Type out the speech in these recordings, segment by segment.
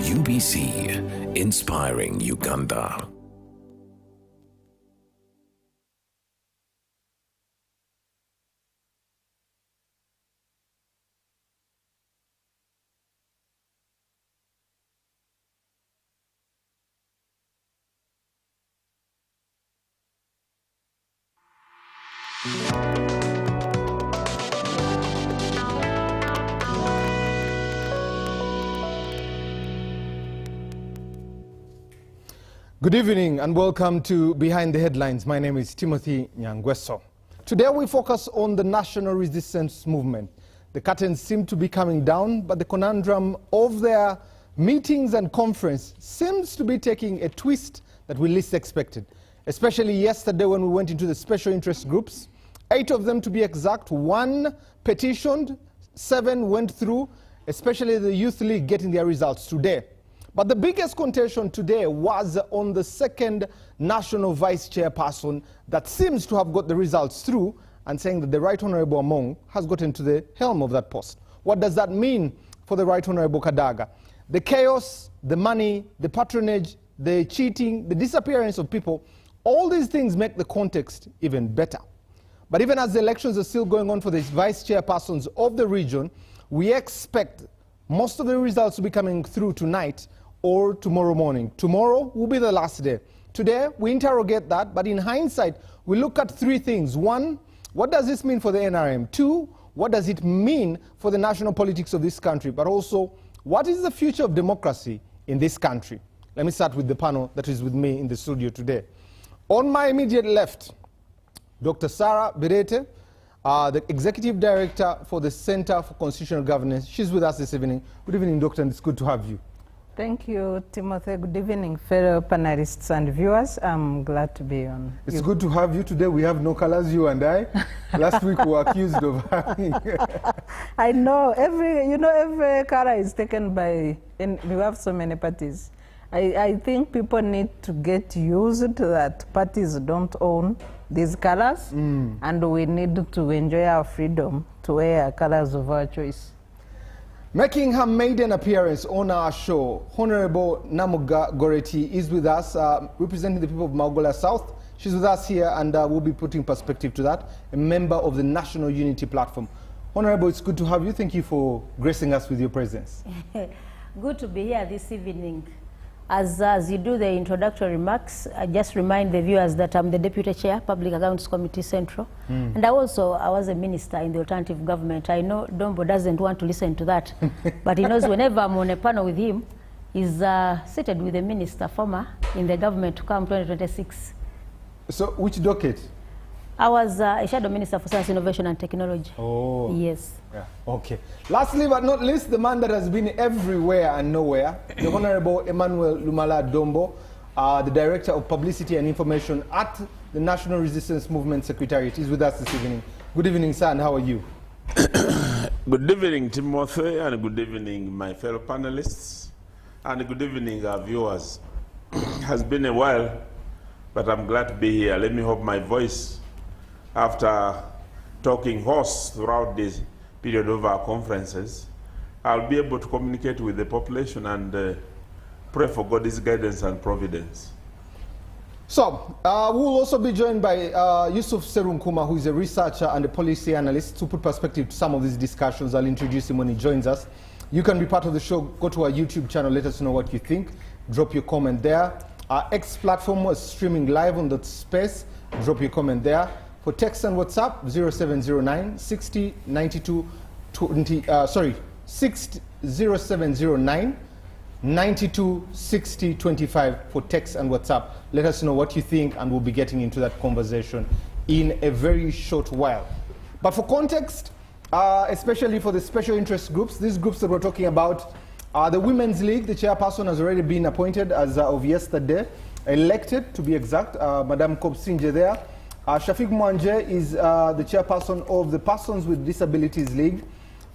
UBC, inspiring Uganda. Good evening and welcome to Behind the Headlines. My name is Timothy Nyangweso. Today we focus on the national resistance movement. The curtains seem to be coming down, but the conundrum of their meetings and conference seems to be taking a twist that we least expected. Especially yesterday when we went into the special interest groups, 8 of them to be exact, 1 petitioned, 7 went through, especially the Youth League getting their results today. But the biggest contention today was on the second national vice chairperson that seems to have got the results through and saying that the Right Honourable Among has gotten to the helm of that post. What does that mean for the Right Honourable Kadaga? The chaos, the money, the patronage, the cheating, the disappearance of people, all these things make the context even better. But even as the elections are still going on for the vice chairpersons of the region, we expect most of the results to be coming through tonight or tomorrow morning. Tomorrow will be the last day. Today, we interrogate that, but in hindsight, we look at 3 things. 1, what does this mean for the NRM? 2, what does it mean for the national politics of this country? But also, what is the future of democracy in this country? Let me start with the panel that is with me in the studio today. On my immediate left, Dr. Sarah Birete, the Executive Director for the Center for Constitutional Governance. She's with us this evening. Good evening, Doctor, and it's good to have you. Thank you, Timothy. Good evening, fellow panelists and viewers. I'm glad to be on. It's good to have you today. We have no colors, you and I. Last week we were accused of having... I know, every color is taken by, and we have so many parties. I think people need to get used to that parties don't own these colors, and we need to enjoy our freedom to wear colors of our choice. Making her maiden appearance on our show, Honorable Namuga Goreti is with us, representing the people of Magola South. She's with us here, and we'll be putting perspective to that, a member of the National Unity Platform. Honorable, it's good to have you. Thank you for gracing us with your presence. Good to be here this evening. As you do the introductory remarks, I just remind the viewers that I'm the Deputy Chair, Public Accounts Committee Central. And I was a minister in the alternative government. I know Dombo doesn't want to listen to that, but he knows whenever I'm on a panel with him, he's seated with the minister, former, in the government to come 2026. So which docket? I was a shadow minister for science, innovation and technology. Oh. Yes. Yeah. Okay. Lastly but not least, the man that has been everywhere and nowhere, the Honorable Emmanuel Lumala Dombo, the Director of Publicity and Information at the National Resistance Movement Secretariat, is with us this evening. Good evening, sir, and how are you? Good evening, Timothy, and good evening, my fellow panelists, and good evening, our viewers. It has been a while, but I'm glad to be here. Let me hope my voice, after talking hoarse throughout this period of our conferences, I'll be able to communicate with the population and pray for God's guidance and providence. So, we'll also be joined by Yusuf Serunkuma, who is a researcher and a policy analyst, to put perspective to some of these discussions. I'll introduce him when he joins us. You can be part of the show. Go to our YouTube channel, let us know what you think. Drop your comment there. Our X platform was streaming live on that space. Drop your comment there. For text and WhatsApp, 0709 60 92 20, 0709 92 60 25 for text and WhatsApp. Let us know what you think, and we'll be getting into that conversation in a very short while. But for context, especially for the special interest groups, these groups that we're talking about, the Women's League, the chairperson has already been appointed as of yesterday, elected to be exact, Madame Kopsinje there. Shafiq Mwanje is the chairperson of the Persons with Disabilities League.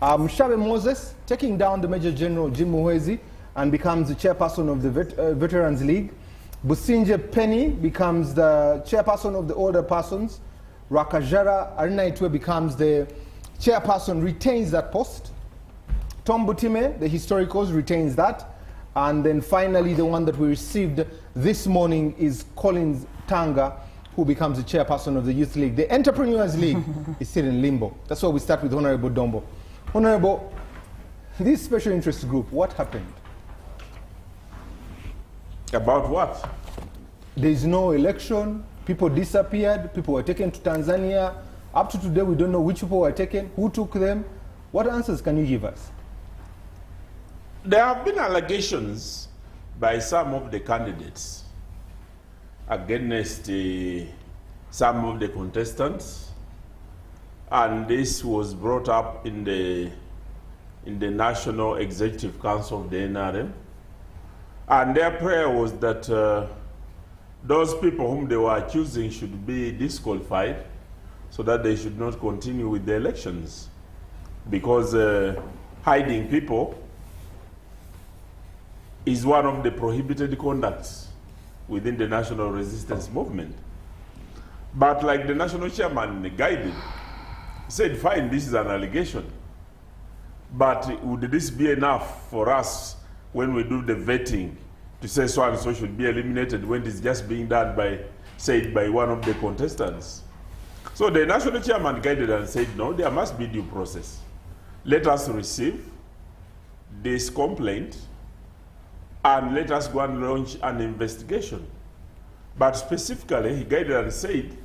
Mshabe Moses taking down the Major General Jim Muhwezi and becomes the chairperson of the Veterans League. Businje Penny becomes the chairperson of the Older Persons. Rakajara Arinaitwe becomes the chairperson, retains that post. Tom Butime, the Historicals, retains that. And then finally, the one that we received this morning is Collins Tanga, who becomes the chairperson of the Youth League. The Entrepreneurs League is still in limbo. That's why we start with Honorable Dombo. Honorable, this special interest group, what happened? About what? There is no election. People disappeared. People were taken to Tanzania. Up to today, we don't know which people were taken, who took them. What answers can you give us? There have been allegations by some of the candidates against some of the contestants, and this was brought up in the National Executive Council of the NRM, and their prayer was that those people whom they were accusing should be disqualified so that they should not continue with the elections, because hiding people is one of the prohibited conducts within the national resistance movement. But like the national chairman guided, said, fine, this is an allegation, but would this be enough for us when we do the vetting to say so and so should be eliminated when it's just being done by, said by one of the contestants? So the national chairman guided and said, no, there must be due process. Let us receive this complaint and let us go and launch an investigation. But specifically, he guided and said,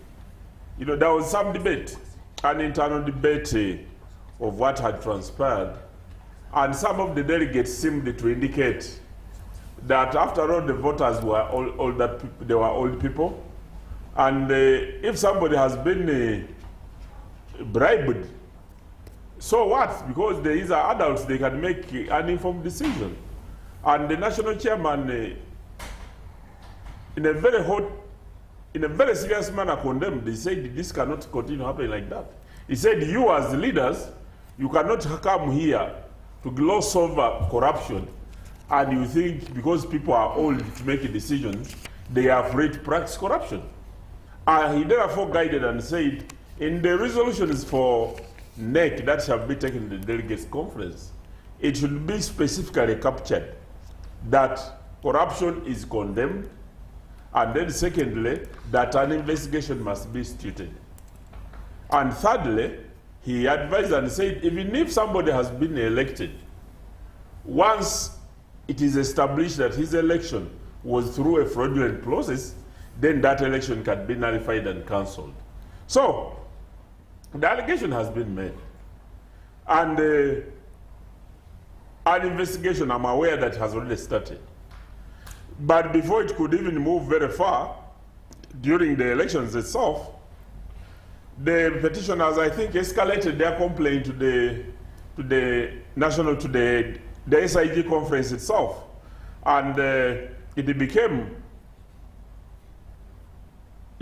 you know, there was some debate, an internal debate of what had transpired, and some of the delegates seemed to indicate that after all, the voters were older people, they were old people, and if somebody has been bribed, so what? Because these are adults, they can make an informed decision. And the national chairman, in a very serious manner, condemned. He said this cannot continue happening like that. He said, you as leaders, you cannot come here to gloss over corruption, and you think because people are old to make decisions, they are free to practice corruption. He therefore guided and said, in the resolutions for NEC that shall be taken in the delegates conference, it should be specifically captured that corruption is condemned, and then secondly, that an investigation must be instituted. And thirdly, he advised and said, even if somebody has been elected, once it is established that his election was through a fraudulent process, then that election can be nullified and cancelled. So, the allegation has been made. And an investigation, I'm aware that has already started. But before it could even move very far, during the elections itself, the petitioners, I think, escalated their complaint to the SIG conference itself. And it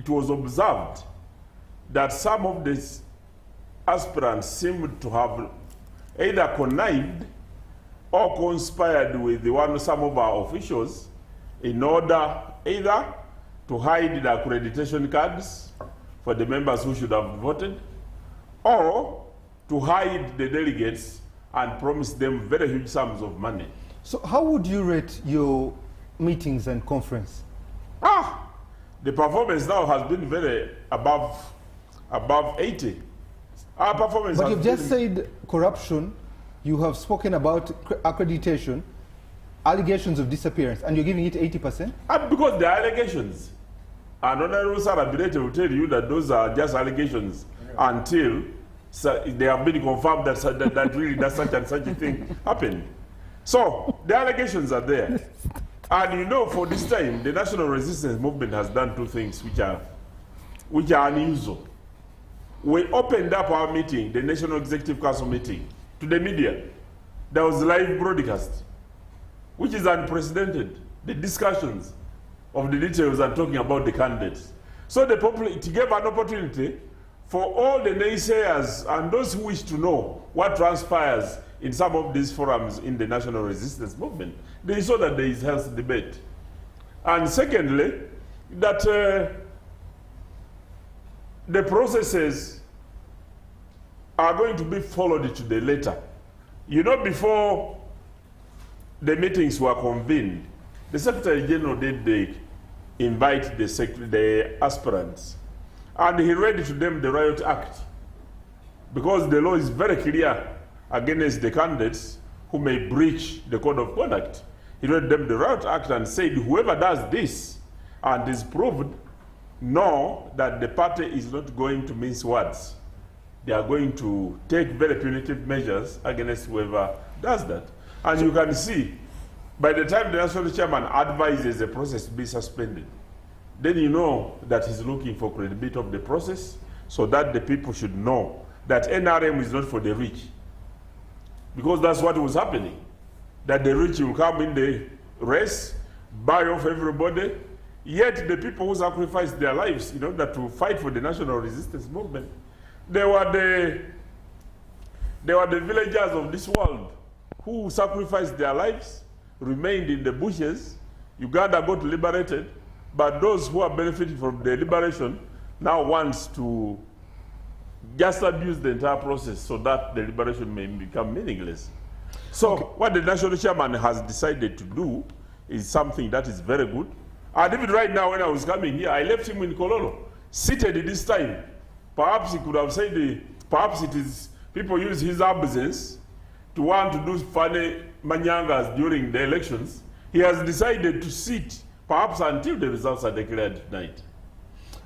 was observed that some of these aspirants seemed to have either connived or conspired with some of our officials in order either to hide the accreditation cards for the members who should have voted, or to hide the delegates and promise them very huge sums of money. So how would you rate your meetings and conference? The performance now has been very above 80. Our performance. But you've just said corruption, you have spoken about accreditation, allegations of disappearance, and you're giving it 80%? Because they are allegations. And Honorable Sarah Birete will tell you that those are just allegations until they have been confirmed that really that such and such a thing happened. So the allegations are there. And you know, for this time, the national resistance movement has done two things which are unusual. We opened up our meeting, the National Executive Council meeting, to the media. There was live broadcast, which is unprecedented. The discussions of the details and talking about the candidates. So it gave an opportunity for all the naysayers and those who wish to know what transpires in some of these forums in the national resistance movement. They saw that there is healthy debate. And secondly, that the processes are going to be followed to the letter. You know, before the meetings were convened, the Secretary General did invite the aspirants, and he read to them the Riot Act, because the law is very clear against the candidates who may breach the code of conduct. He read them the Riot Act and said, whoever does this and is proved, know that the party is not going to mince words. They are going to take very punitive measures against whoever does that. And you can see, by the time the national chairman advises the process to be suspended, then you know that he's looking for credibility of the process, so that the people should know that NRM is not for the rich. Because that's what was happening. That the rich will come in the race, buy off everybody, yet the people who sacrificed their lives in order to fight for the national resistance movement, they were the villagers of this world who sacrificed their lives, remained in the bushes. Uganda got liberated, but those who are benefiting from the liberation now wants to just abuse the entire process so that the liberation may become meaningless. So what the national chairman has decided to do is something that is very good. And even right now, when I was coming here, I left him in Kololo, seated this time. Perhaps he could have said, perhaps it is people use his absence to want to do funny manyangas during the elections. He has decided to sit, perhaps until the results are declared tonight.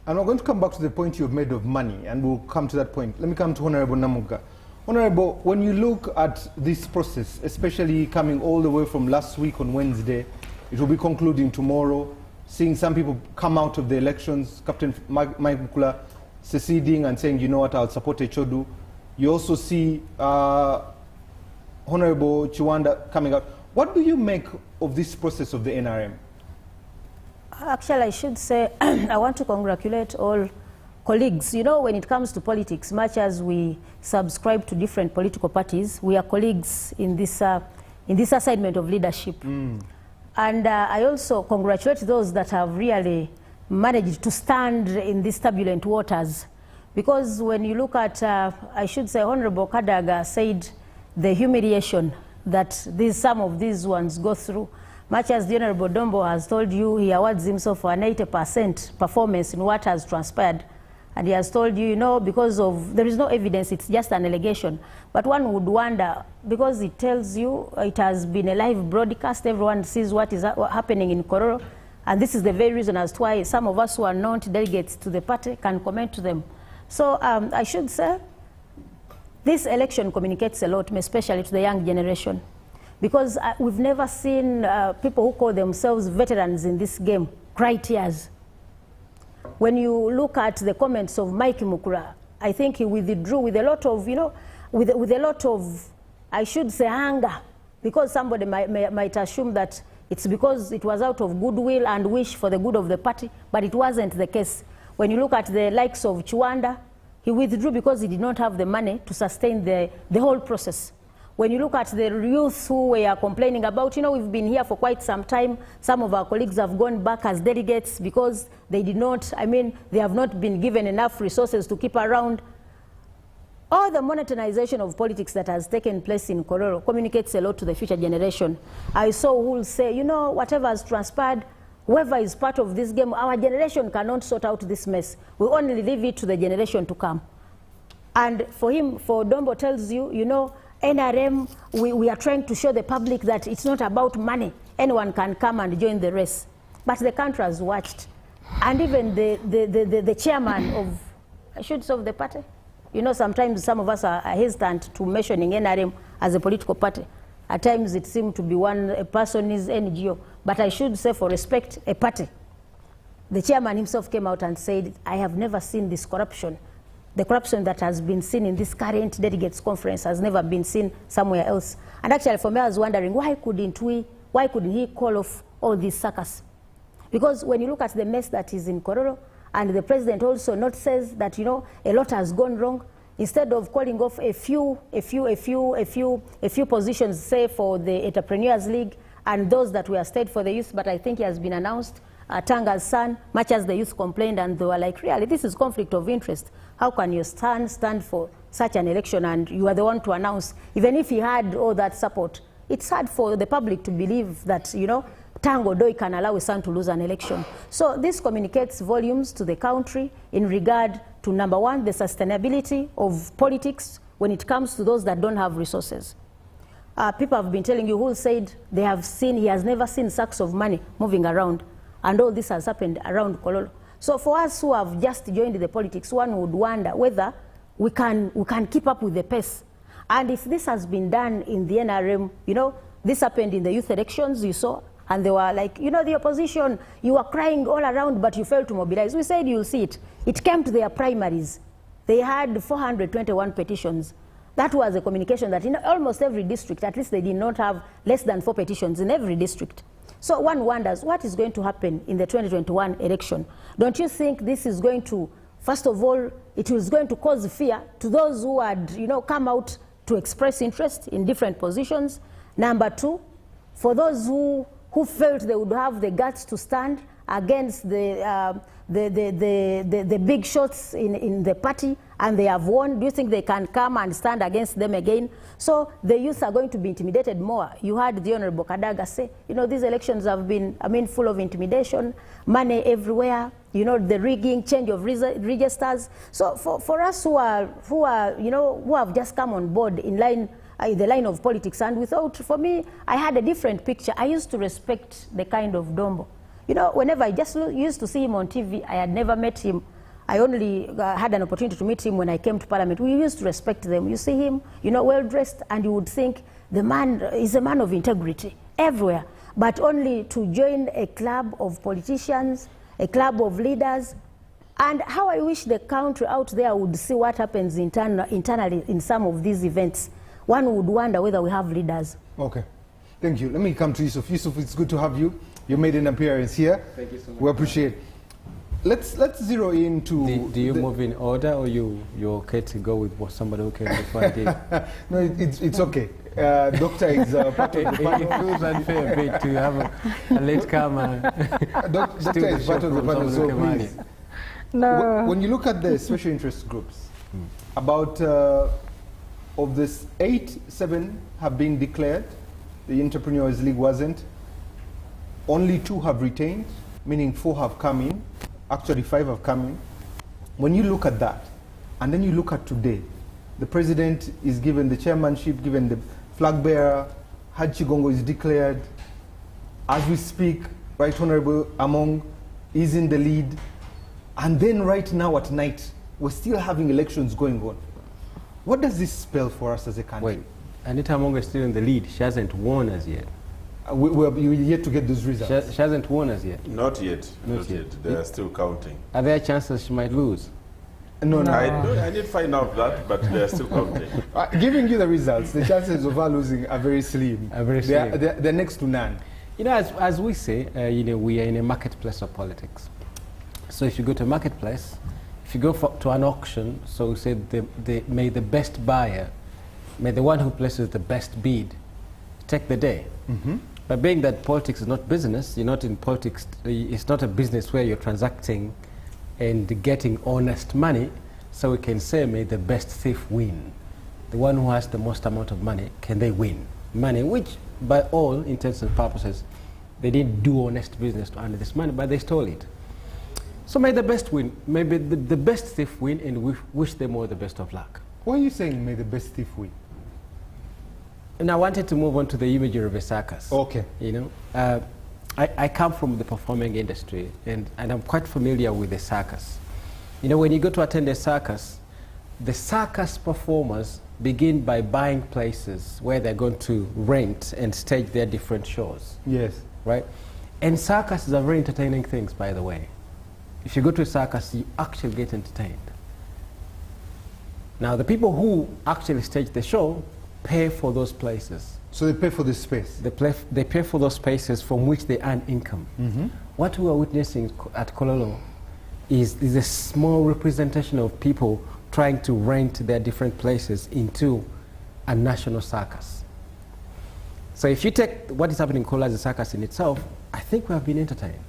And we're going to come back to the point you've made of money, and we'll come to that point. Let me come to Honorable Namuga. Honorable, when you look at this process, especially coming all the way from last week on Wednesday, it will be concluding tomorrow, seeing some people come out of the elections, Captain Mike Mukula seceding and saying, you know what, I'll support Echodu. You also see Honorable Chiwanda coming out. What do you make of this process of the NRM? Actually, I should say I want to congratulate all colleagues. You know, when it comes to politics, much as we subscribe to different political parties, we are colleagues in this assignment of leadership. And I also congratulate those that have really managed to stand in these turbulent waters. Because when you look at, I should say, Honorable Kadaga said the humiliation that some of these ones go through. Much as the Honorable Dombo has told you, he awards himself for an 80% performance in what has transpired. And he has told you, you know, because of, there is no evidence, it's just an allegation. But one would wonder, because it tells you it has been a live broadcast, everyone sees what is happening in Kororo. And this is the very reason as to why some of us who are not delegates to the party can comment to them. So I should say, this election communicates a lot, especially to the young generation. Because we've never seen people who call themselves veterans in this game cry tears. When you look at the comments of Mike Mukura, I think he withdrew with a lot of, you know, with a lot of, I should say, anger, because somebody might assume that it's because it was out of goodwill and wish for the good of the party, but it wasn't the case. When you look at the likes of Chiwanda, he withdrew because he did not have the money to sustain the whole process. When you look at the youth who were complaining about, you know, we've been here for quite some time. Some of our colleagues have gone back as delegates because they did not, I mean, they have not been given enough resources to keep around. All the monetization of politics that has taken place in Kororo communicates a lot to the future generation. I saw who will say, you know, whatever has transpired, whoever is part of this game, our generation cannot sort out this mess. We only leave it to the generation to come. And for him, for Dombo tells you, you know, NRM, we are trying to show the public that it's not about money. Anyone can come and join the race. But the country has watched. And even the chairman of, I should say, of the party. You know, sometimes some of us are hesitant to mentioning NRM as a political party. At times it seems to be a person is NGO. But I should say, for respect, a party. The chairman himself came out and said, I have never seen this corruption. The corruption that has been seen in this current delegates conference has never been seen somewhere else. And actually, for me, I was wondering, why couldn't he call off all these circus? Because when you look at the mess that is in Kororo, and the president also not says that, you know, a lot has gone wrong, instead of calling off a few positions, say for the Entrepreneurs League and those that were stayed for the youth, but I think he has been announced, Tanga's son, much as the youth complained, and they were like, really, this is conflict of interest. How can you stand for such an election and you are the one to announce? Even if he had all that support, it's hard for the public to believe that, you know, Tango Doi can allow a son to lose an election. So this communicates volumes to the country in regard to, number one, the sustainability of politics when it comes to those that don't have resources. People have been telling you who said he has never seen sacks of money moving around, and all this has happened around Kololo. So for us who have just joined the politics, one would wonder whether we can keep up with the pace. And if this has been done in the NRM, you know, this happened in the youth elections, you saw, and they were like, you know, the opposition, you were crying all around, but you failed to mobilize. We said, you'll see it. It came to their primaries. They had 421 petitions. That was a communication that in almost every district, at least they did not have less than 4 petitions in every district. So one wonders, what is going to happen in the 2021 election? Don't you think this is going to, first of all, it is going to cause fear to those who had, you know, come out to express interest in different positions? Number two, for those who felt they would have the guts to stand against the big shots in the party, and they have won, do you think they can come and stand against them again? So the youth are going to be intimidated more. You heard the Honorable Kadaga say, you know, these elections have been, full of intimidation, money everywhere, you know, the rigging, change of registers. So for us who have just come on board in the line of politics, and for me, I had a different picture. I used to respect the kind of Dombo. You know, whenever I just used to see him on TV, I had never met him. I only had an opportunity to meet him when I came to Parliament. We used to respect them. You see him, you know, well-dressed, and you would think the man is a man of integrity everywhere. But only to join a club of politicians, a club of leaders, and how I wish the country out there would see what happens internally in some of these events. One would wonder whether we have leaders. Okay, thank you. Let me come to Yusuf. Yusuf, it's good to have you. You made an appearance here. Thank you so much. We appreciate it. Let's zero into... Do you move in order, or you're okay to go with somebody who came before I did? No, it's okay. Doctor is part of the panel. It feels unfair a bit to have a latecomer. Doctor is part of the panel, so please. No. When you look at the special interest groups, about of this 7 have been declared. The Entrepreneurs League wasn't. Only 2 have retained, meaning 4 have come in. Actually, 5 have come in. When you look at that, and then you look at today, the president is given the chairmanship, given the flag bearer, Haji Gongo is declared. As we speak, Right Honorable Among is in the lead. And then right now at night, we're still having elections going on. What does this spell for us as a country? Wait, Anita Among is still in the lead. She hasn't won as yet. We're yet to get those results. She hasn't won as yet. Not yet. Not yet. They are still counting. Are there chances she might lose? No. I did find out that, but they are still counting. Giving you the results, the chances of her losing are very slim. They're next to none. You know, as we say, you know, we are in a marketplace of politics. So if you go to a marketplace, if you go to an auction, so we say may the best buyer, may the one who places the best bid take the day. But being that politics is not business, you're not in politics, it's not a business where you're transacting and getting honest money, so we can say may the best thief win. The one who has the most amount of money, can they win money, which by all intents and purposes, they didn't do honest business to earn this money, but they stole it. So may the best win, maybe the best thief win, and we wish them all the best of luck. Why are you saying may the best thief win? And I wanted to move on to the imagery of a circus. Okay. You know, I come from the performing industry, and I'm quite familiar with the circus. You know, when you go to attend a circus, the circus performers begin by buying places where they're going to rent and stage their different shows. Yes. Right? And circuses are very entertaining things, by the way. If you go to a circus, you actually get entertained. Now, the people who actually stage the show pay for those places. So they pay for the space? They pay for those spaces from which they earn income. What we are witnessing at Kololo is a small representation of people trying to rent their different places into a national circus. So if you take what is happening in Kololo as a circus in itself, I think we have been entertained.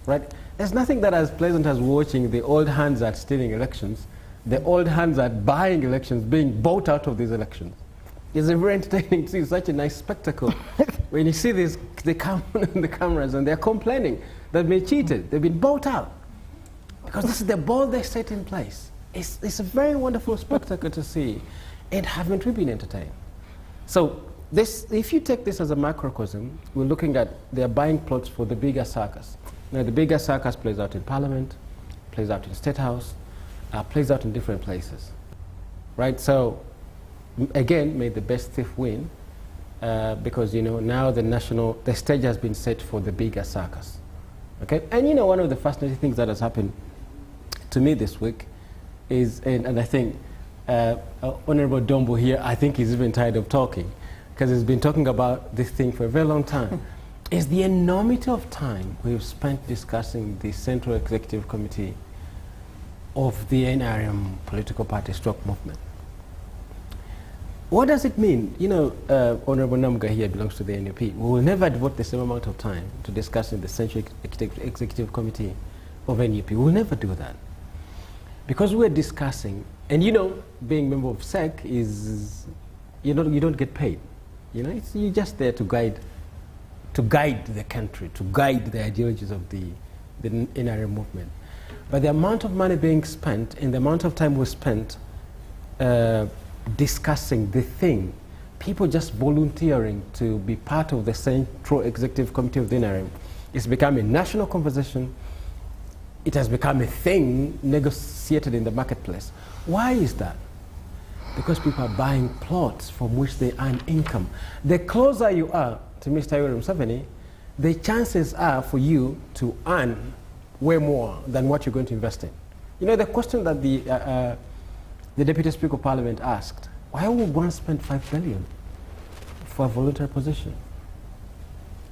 Right? There's nothing that as pleasant as watching the old hands at stealing elections, the old hands at buying elections, being bought out of these elections. It's very entertaining to see such a nice spectacle. When you see this, the cameras and they're complaining that they've been cheated, they've been bought out. Because this is the ball they set in place. It's a very wonderful spectacle to see. And haven't we been entertained? So this, if you take this as a macrocosm, we're looking at they're buying plots for the bigger circus. Now the bigger circus plays out in Parliament, plays out in State House, plays out in different places, right? So again, may the best thief win, because now the stage has been set for the bigger circus, okay? And one of the fascinating things that has happened to me this week is, and I think Honorable Dombo here, I think he's even tired of talking, because he's been talking about this thing for a very long time, is the enormity of time we've spent discussing the Central Executive Committee of the NRM political party stroke movement. What does it mean? Honorable Namga here belongs to the NUP. We will never devote the same amount of time to discussing the Central Executive Committee of NUP. We will never do that. Because we're discussing, and being member of SEC is, you don't get paid. You're just there to guide the country, to guide the ideologies of the NRM movement. But the amount of money being spent and the amount of time we spent discussing the thing, people just volunteering to be part of the Central Executive Committee of the NRM, it's become a national conversation. It has become a thing negotiated in the marketplace. Why is that? Because people are buying plots from which they earn income. The closer you are to Mr. Nrm Electoral, the chances are for you to earn way more than what you're going to invest in. The question that the Deputy Speaker of Parliament asked, why would one spend 5 billion for a voluntary position?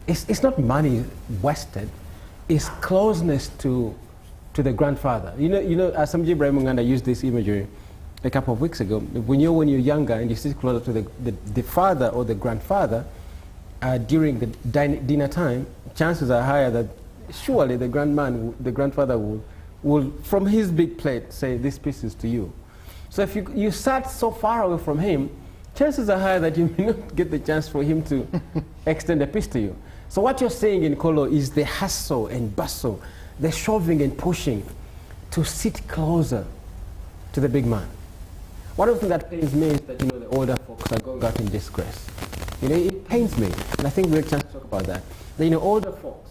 It's not money wasted, it's closeness to the grandfather. Samji Ibrahim Munganda used this imagery a couple of weeks ago. When you're younger and you sit closer to the father or the grandfather during the dinner time, chances are higher that surely the grandfather will, from his big plate, say, this piece is to you. So if you sat so far away from him, chances are higher that you may not get the chance for him to extend a piece to you. So what you're saying in Kolo is the hustle and bustle, the shoving and pushing to sit closer to the big man. One of the things that pains me is that the older folks are going out in disgrace. It pains me, and I think we'll have a chance to talk about that. The older folks,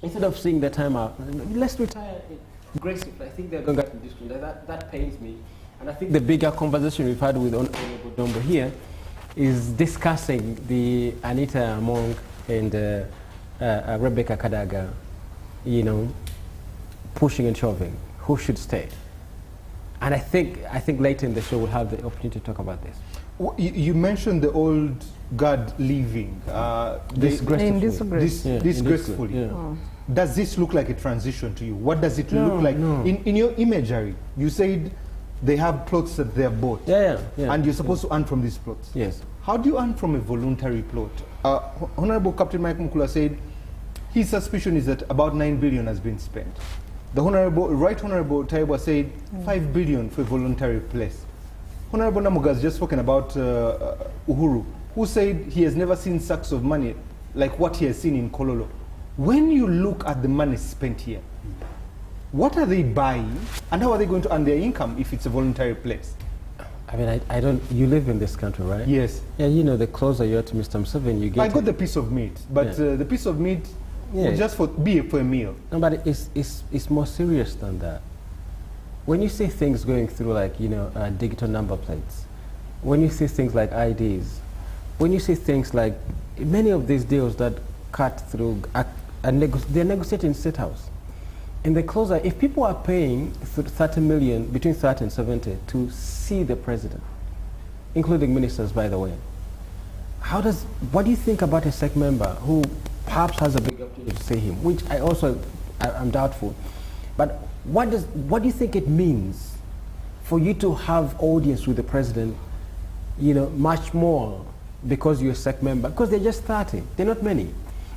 instead of seeing their time out, let's retire gracefully. I think they're going out in disgrace. That pains me. And I think the bigger conversation we've had with Honorable Dombo here is discussing the Anita Among and Rebecca Kadaga, pushing and shoving. Who should stay? And I think later in the show we'll have the opportunity to talk about this. You mentioned the old guard leaving. Disgracefully. Yeah. Oh. Does this look like a transition to you? What does it look like? No. In your imagery, you said they have plots that they're bought. Yeah. And you're supposed to earn from these plots. Yes. How do you earn from a voluntary plot? Honorable Captain Mike Mukula said his suspicion is that about 9 billion has been spent. The Right Honorable Taiba said 5 billion for a voluntary place. Honorable Namuga has just spoken about Uhuru, who said he has never seen sacks of money like what he has seen in Kololo. When you look at the money spent here, what are they buying and how are they going to earn their income if it's a voluntary place? I mean, I don't, you live in this country, right? Yes. Yeah, the closer you are to Mr. Museveni, you get... I got the piece of meat, but the piece of meat will just be for a meal. No, but it's more serious than that. When you see things going through like, digital number plates, when you see things like IDs, when you see things like many of these deals that cut through, they're negotiated in State House. In the closer, if people are paying 30 million, between 30 and 70, to see the president, including ministers, by the way, what do you think about a SEC member who perhaps has a big opportunity to see him, which I'm doubtful. But what do you think it means for you to have audience with the president, much more because you're a SEC member? Because they're just 30, they're not many.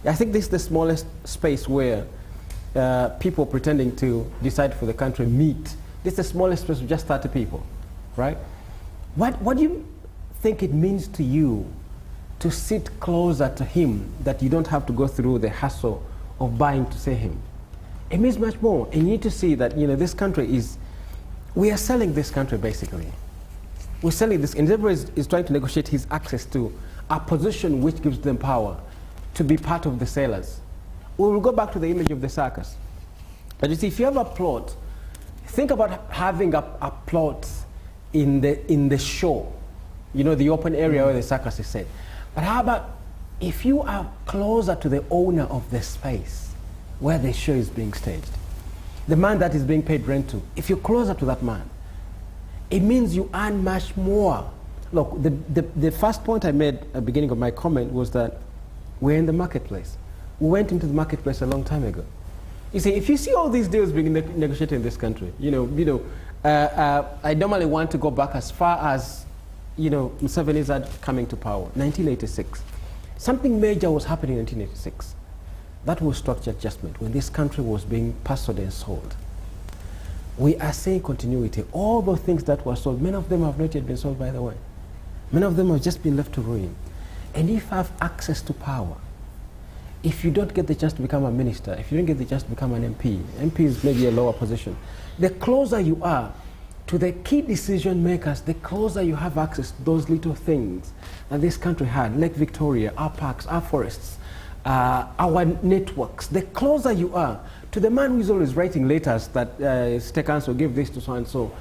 I think this is the smallest space where people pretending to decide for the country meet. This is the smallest space with just 30 people, right? What do you think it means to you to sit closer to him, that you don't have to go through the hassle of buying to see him? It means much more. And you need to see that, you know, this country is, we are selling this country basically. We're selling this, and everybody is trying to negotiate his access to a position which gives them power to be part of the sellers. We will go back to the image of the circus. But you see, if you have a plot, think about having a plot in the show, you know, the open area where the circus is set. But how about if you are closer to the owner of the space where the show is being staged, the man that is being paid rent to, if you're closer to that man, it means you earn much more. Look, the first point I made at the beginning of my comment was that we're in the marketplace. We went into the marketplace a long time ago. You see, if you see all these deals being negotiated in this country, I normally want to go back as far as, Museveni's coming to power, 1986. Something major was happening in 1986. That was structure adjustment, when this country was being parceled and sold. We are seeing continuity. All those things that were sold, many of them have not yet been sold, by the way. Many of them have just been left to ruin. And if you have access to power, if you don't get the chance to become a minister, if you don't get the chance to become an MP, MP is maybe a lower position, the closer you are to the key decision makers, the closer you have access to those little things that this country had, Lake Victoria, our parks, our forests, our networks, the closer you are to the man who is always writing letters that State Council, give this to so-and-so,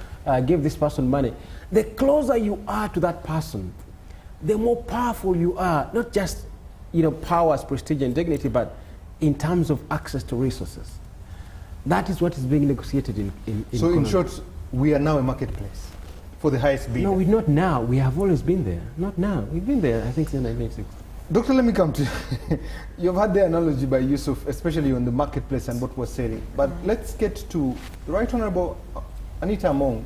give this person money, the closer you are to that person, the more powerful you are, not just powers, prestige, and dignity, but in terms of access to resources. That is what is being negotiated in So in short, we are now a marketplace for the highest bidder. No, we're not now. We have always been there. Not now. We've been there, I think, since 1986. Doctor, let me come to you. You've had the analogy by Yusuf, especially on the marketplace and what we're selling. But let's get to the Right Honorable Anita Among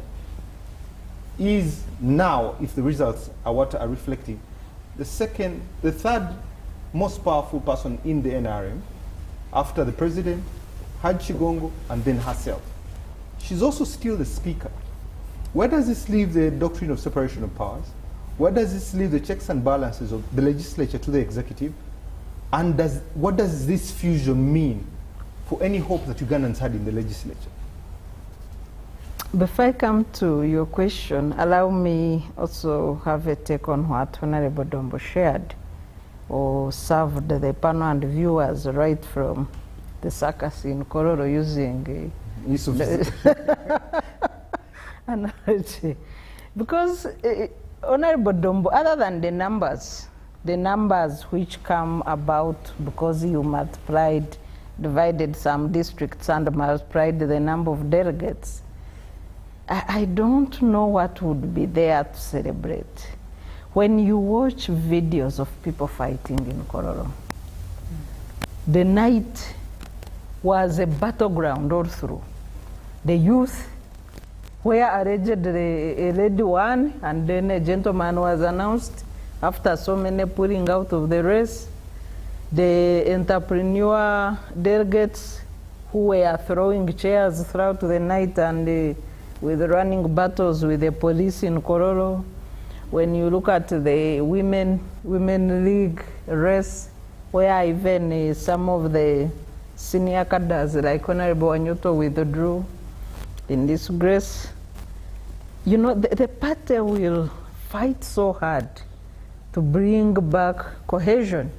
is now, if the results are what are reflecting, the third most powerful person in the NRM, after the president, Haji Chigongo, and then herself. She's also still the speaker. Where does this leave the doctrine of separation of powers? Where does this leave the checks and balances of the legislature to the executive? And what does this fusion mean for any hope that Ugandans had in the legislature? Before I come to your question, allow me also have a take on what Honorable Dombo shared or served the panel and viewers right from the circus in Kororo using analogy. Because Honorable Dombo, other than the numbers which come about because you divided some districts and multiplied the number of delegates, I don't know what would be there to celebrate. When you watch videos of people fighting in Kororo, the night was a battleground all through. The youth were allegedly a lady won, and then a gentleman was announced after so many pulling out of the race. The entrepreneur delegates who were throwing chairs throughout the night and with running battles with the police in Kororo. When you look at the women league race, where even some of the senior cadres like Honorable Anyoto withdrew in disgrace, the party will fight so hard to bring back cohesion.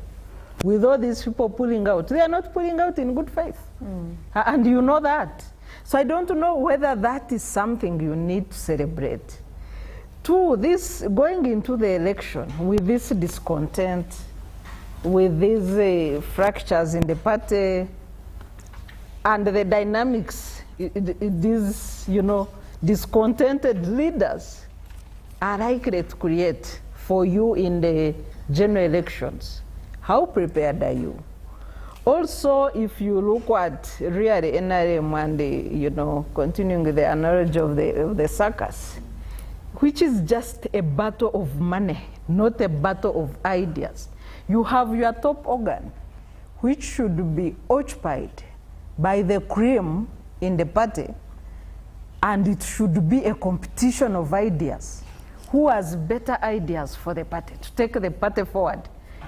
With all these people pulling out, they are not pulling out in good faith. And you know that. So I don't know whether that is something you need to celebrate. Two, this going into the election with this discontent, with these fractures in the party, and the dynamics, these discontented leaders are likely to create for you in the general elections. How prepared are you? Also, if you look at really NRM and continuing the analogy of the circus, which is just a battle of money, not a battle of ideas. You have your top organ, which should be occupied by the cream in the party, and it should be a competition of ideas. who has better ideas for the party, to take the party forward.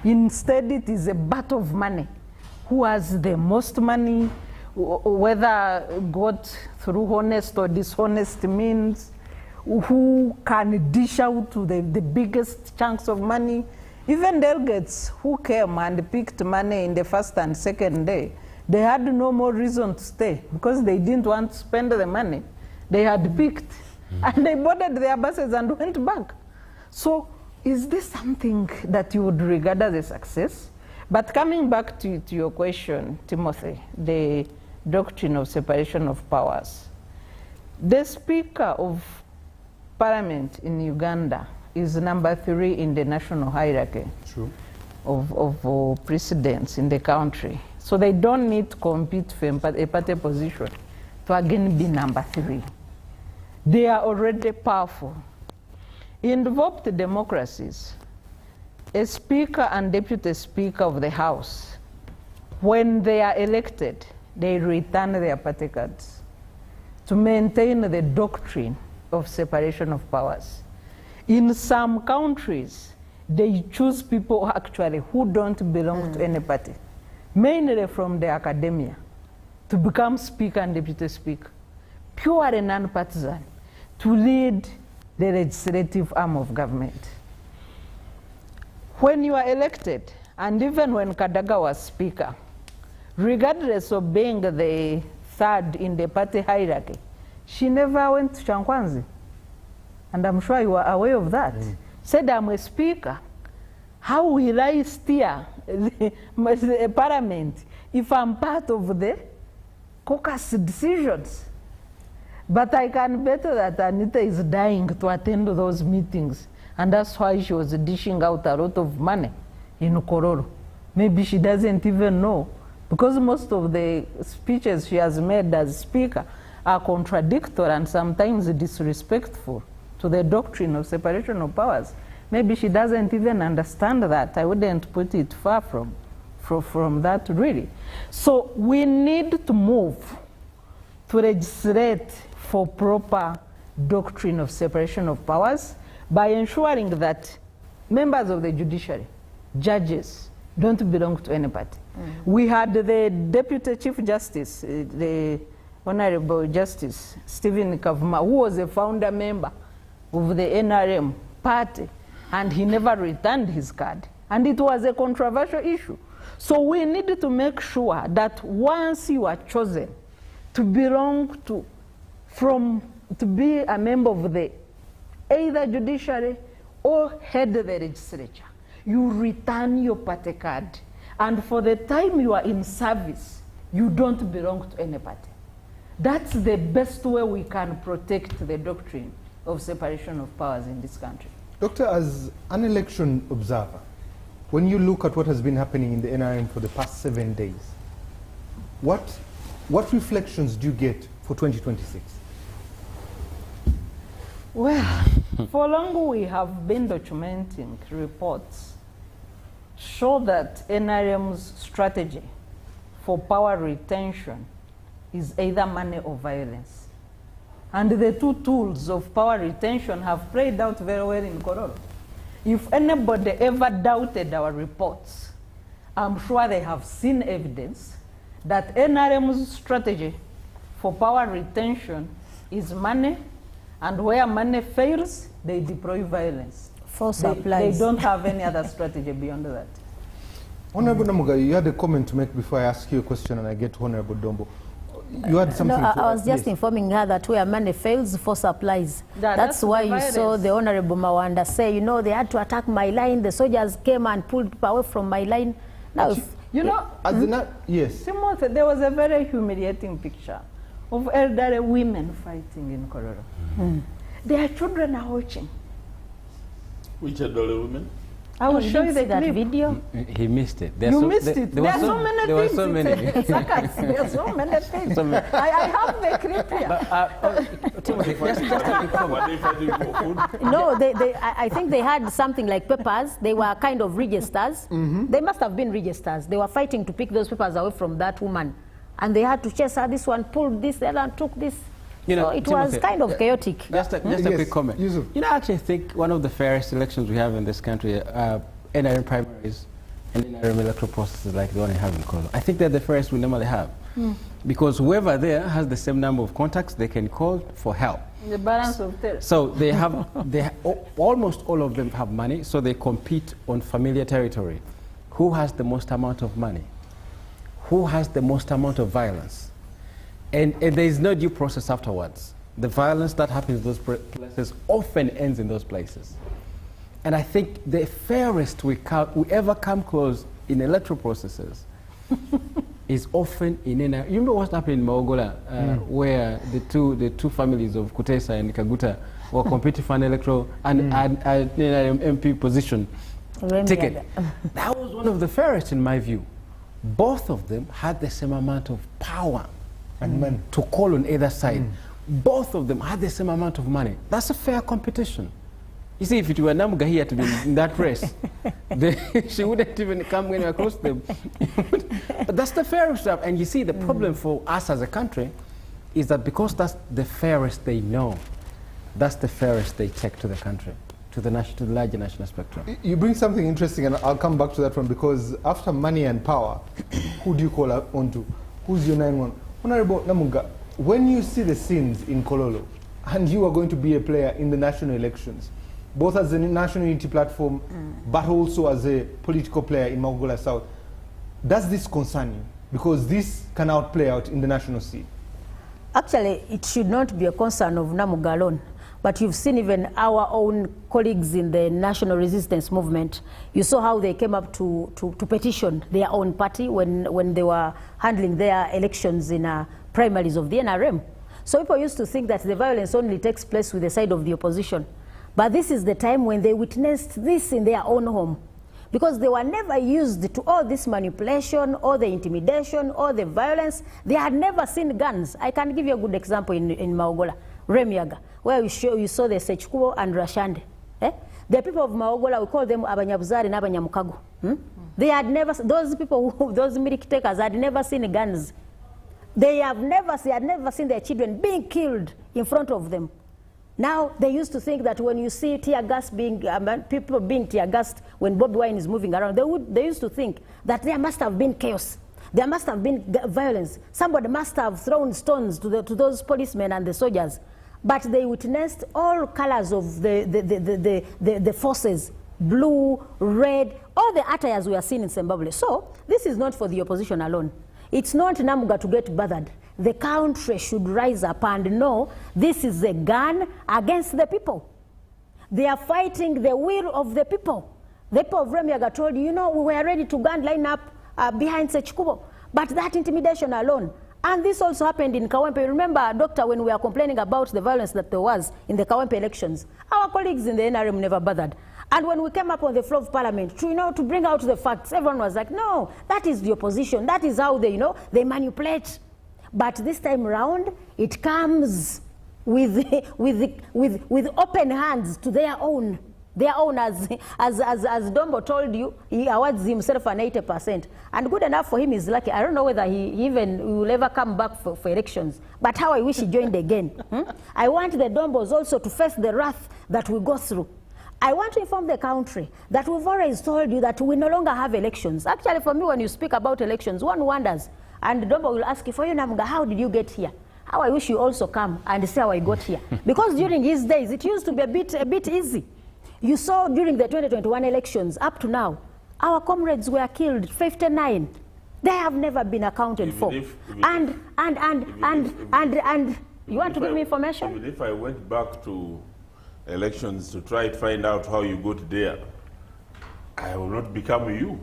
Instead, it is a battle of money. Who has the most money, whether got through honest or dishonest means, who can dish out to the biggest chunks of money. Even delegates who came and picked money in the first and second day, they had no more reason to stay because they didn't want to spend the money they had picked. And they boarded their buses and went back. So is this something that you would regard as a success? But coming back to your question, Timothy, the doctrine of separation of powers. The Speaker of Parliament in Uganda is number 3 in the national hierarchy of presidents in the country. So they don't need to compete for a party position to again be number 3. They are already powerful. In developed democracies, a speaker and deputy speaker of the House, when they are elected, they return their party cards to maintain the doctrine of separation of powers. In some countries, they choose people actually who don't belong to any party, mainly from the academia, to become speaker and deputy speaker, purely non-partisan, to lead the legislative arm of government. When you are elected, and even when Kadaga was speaker, regardless of being the 3rd in the party hierarchy, she never went to Chankwanzi. And I'm sure you are aware of that. Said, I'm a speaker. How will I steer the parliament if I'm part of the caucus decisions? But I can bet that Anita is dying to attend those meetings. And that's why she was dishing out a lot of money in Kororo. Maybe she doesn't even know. Because most of the speeches she has made as speaker are contradictory and sometimes disrespectful to the doctrine of separation of powers. Maybe she doesn't even understand that. I wouldn't put it far from that, really. So we need to move to legislate for proper doctrine of separation of powers by ensuring that members of the judiciary, judges, don't belong to any party. We had the Deputy Chief Justice, the Honorable Justice Stephen Kavuma, who was a founder member of the NRM party, and he never returned his card. And it was a controversial issue. So we need to make sure that once you are chosen to belong to, to be a member of the either judiciary or head the legislature, you return your party card. And for the time you are in service, you don't belong to any party. That's the best way we can protect the doctrine of separation of powers in this country. Doctor, as an election observer, when you look at what has been happening in the NRM for the past 7 days, what reflections do you get for 2026? Well, for long we have been documenting reports show that NRM's strategy for power retention is either money or violence. And the two tools of power retention have played out very well in Kororo. If anybody ever doubted our reports, I'm sure they have seen evidence that NRM's strategy for power retention is money, and where money fails, they deploy violence. Force They applies. don't have any other strategy beyond that. Honorable Namuga, you had a comment to make before I ask you a question and I get to Honorable Dombo. You had something No, to I was just yes. informing her that where money fails, force applies. Yeah, that's that's why the you saw violence. the Honorable Mawanda say, you know, they had to attack my line. The soldiers came and pulled people away from my line. Now, if, You know, As in that, yes. Timothy, there was a very humiliating picture of elderly women fighting in Kororo. Their children are watching. Which elderly women? I will you show you didn't the see that clip. video. He missed it. There You so- missed there- it. There There were are so many there were things. so many. Sakas, there are so many things. So many. I have the clip here. Timothy, just a quick comment. Were they fighting for food? No, I think they had something like papers. They were kind of registers. They must have been registers. They were fighting to pick those papers away from that woman. And they had to chase her. This one pulled this, the other one took this. You know, so it was Timothy, kind of chaotic. Just a quick comment. Yusuf. You know, I actually think one of the fairest elections we have in this country are NRM primaries and NRM electoral processes like the one you have in Kolo. I think they're the fairest we normally have. Because whoever there has the same number of contacts, they can call for help. The balance of terror. So they have, almost all of them have money, so they compete on familiar territory. Who has the most amount of money? Who has the most amount of violence? And there is no due process afterwards. The violence that happens in those places often ends in those places. And I think the fairest we ever come close in electoral processes is often in NRM. You remember what happened in Maogola, where the two families of Kutesa and Kaguta were competing for an electoral and NRM MP position ticket. That was one of the fairest in my view. Both of them had the same amount of power and to call on either side. Both of them had the same amount of money. That's a fair competition. You see, if it were Namuga here to be in that race, she wouldn't even come anywhere close to them. But that's the fairest stuff. And you see, the problem for us as a country is that because that's the fairest they know, that's the fairest they take to the country, to the larger national spectrum. You bring something interesting, and I'll come back to that one, because after money and power, who do you call on to? Who's your 9-1? Honorable Namuga, when you see the scenes in Kololo, and you are going to be a player in the national elections, both as a national unity platform, but also as a political player in Maogola South, does this concern you? Because this can play out in the national scene. Actually, it should not be a concern of Namuga alone. But you've seen even our own colleagues in the national resistance movement. You saw how they came up to petition their own party when they were handling their elections in primaries of the NRM. So people used to think that the violence only takes place with the side of the opposition. But this is the time when they witnessed this in their own home. Because they were never used to all this manipulation, or the intimidation, or the violence. They had never seen guns. I can give you a good example in Maogola, Remiaga, where you saw the Sechkubo and Rashande. The people of Maogola, we call them Abanyabuzari and Abanyamukagu. They had never, those people, those military takers had never seen guns. They had never seen their children being killed in front of them. Now, they used to think that when you see tear gas people being tear gassed when Bobi Wine is moving around, they used to think that there must have been chaos. There must have been violence. Somebody must have thrown stones to those policemen and the soldiers. But they witnessed all colors of the forces, blue, red, all the attires we are seeing in Zimbabwe. So, this is not for the opposition alone. It's not Namuga to get bothered. The country should rise up and know this is a gun against the people. They are fighting the will of the people. The people of Remiaga told you, we were ready to gun line up behind Sechkubo. But that intimidation alone. And this also happened in Kawempe. Remember, Doctor, when we were complaining about the violence that there was in the Kawempe elections, our colleagues in the NRM never bothered. And when we came up on the floor of parliament to bring out the facts, everyone was like, no, that is the opposition. That is how they they manipulate. But this time around, it comes with open hands to their own. As Dombo told you, he awards himself an 80%. And good enough for him is lucky. I don't know whether he even will ever come back for elections. But how I wish he joined again. I want the Dombos also to face the wrath that we go through. I want to inform the country that we've always told you that we no longer have elections. Actually, for me, when you speak about elections, one wonders. And Dombo will ask you, for you, Namuga, how did you get here? How I wish you also come and say how I got here. Because during his days, it used to be a bit easy. You saw during the 2021 elections, up to now, our comrades were killed, 59. They have never been accounted for. And you want to give me information? Even if I went back to elections to try to find out how you got there, I will not become you.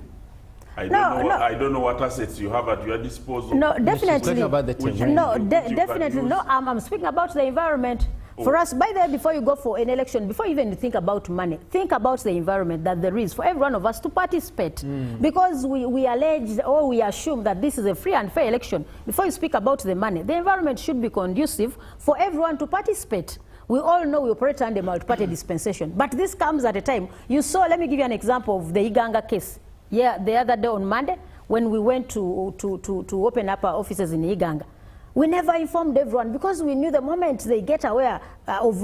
I don't know what assets you have at your disposal. No, definitely. About the team. Definitely. No, I'm speaking about the environment. For us, by the way, before you go for an election, before you even think about money, think about the environment that there is for every one of us to participate. Because we allege or we assume that this is a free and fair election. Before you speak about the money, the environment should be conducive for everyone to participate. We all know we operate under multi-party dispensation. But this comes at a time. You saw, let me give you an example of the Iganga case. Yeah, the other day on Monday, when we went to open up our offices in Iganga, We never informed everyone because we knew the moment they get aware of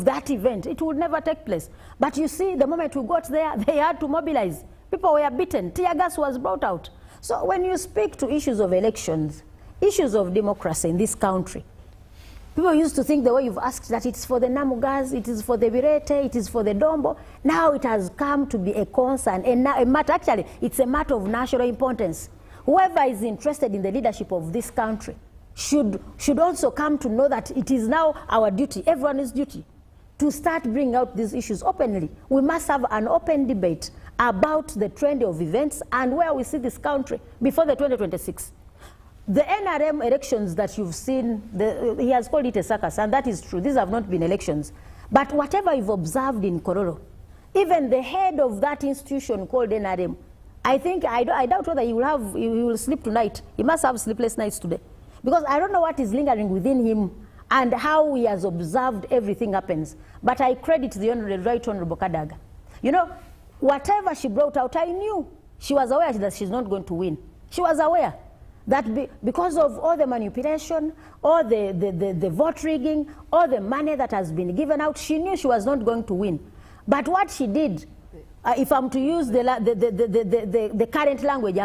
that event, it would never take place. But you see, the moment we got there, they had to mobilize. People were beaten. Tear gas was brought out. So when you speak to issues of elections, issues of democracy in this country, people used to think the way you've asked that it's for the Namugas, it is for the Birete, it is for the Dombo. Now it has come to be a concern, a matter, actually, it's a matter of national importance. Whoever is interested in the leadership of this country should also come to know that it is now our duty, everyone's duty, to start bringing out these issues openly. We must have an open debate about the trend of events and where we see this country before the 2026. The NRM elections that you've seen, he has called it a circus, and that is true. These have not been elections. But whatever you've observed in Kororo, even the head of that institution called NRM, I doubt whether he will sleep tonight. He must have sleepless nights today. Because I don't know what is lingering within him and how he has observed everything happens. But I credit the Right Honorable Kadaga. You know, whatever she brought out, I knew. She was aware that she's not going to win. She was aware that because of all the manipulation, all the vote rigging, all the money that has been given out, she knew she was not going to win. But what she did, if I'm to use the current language,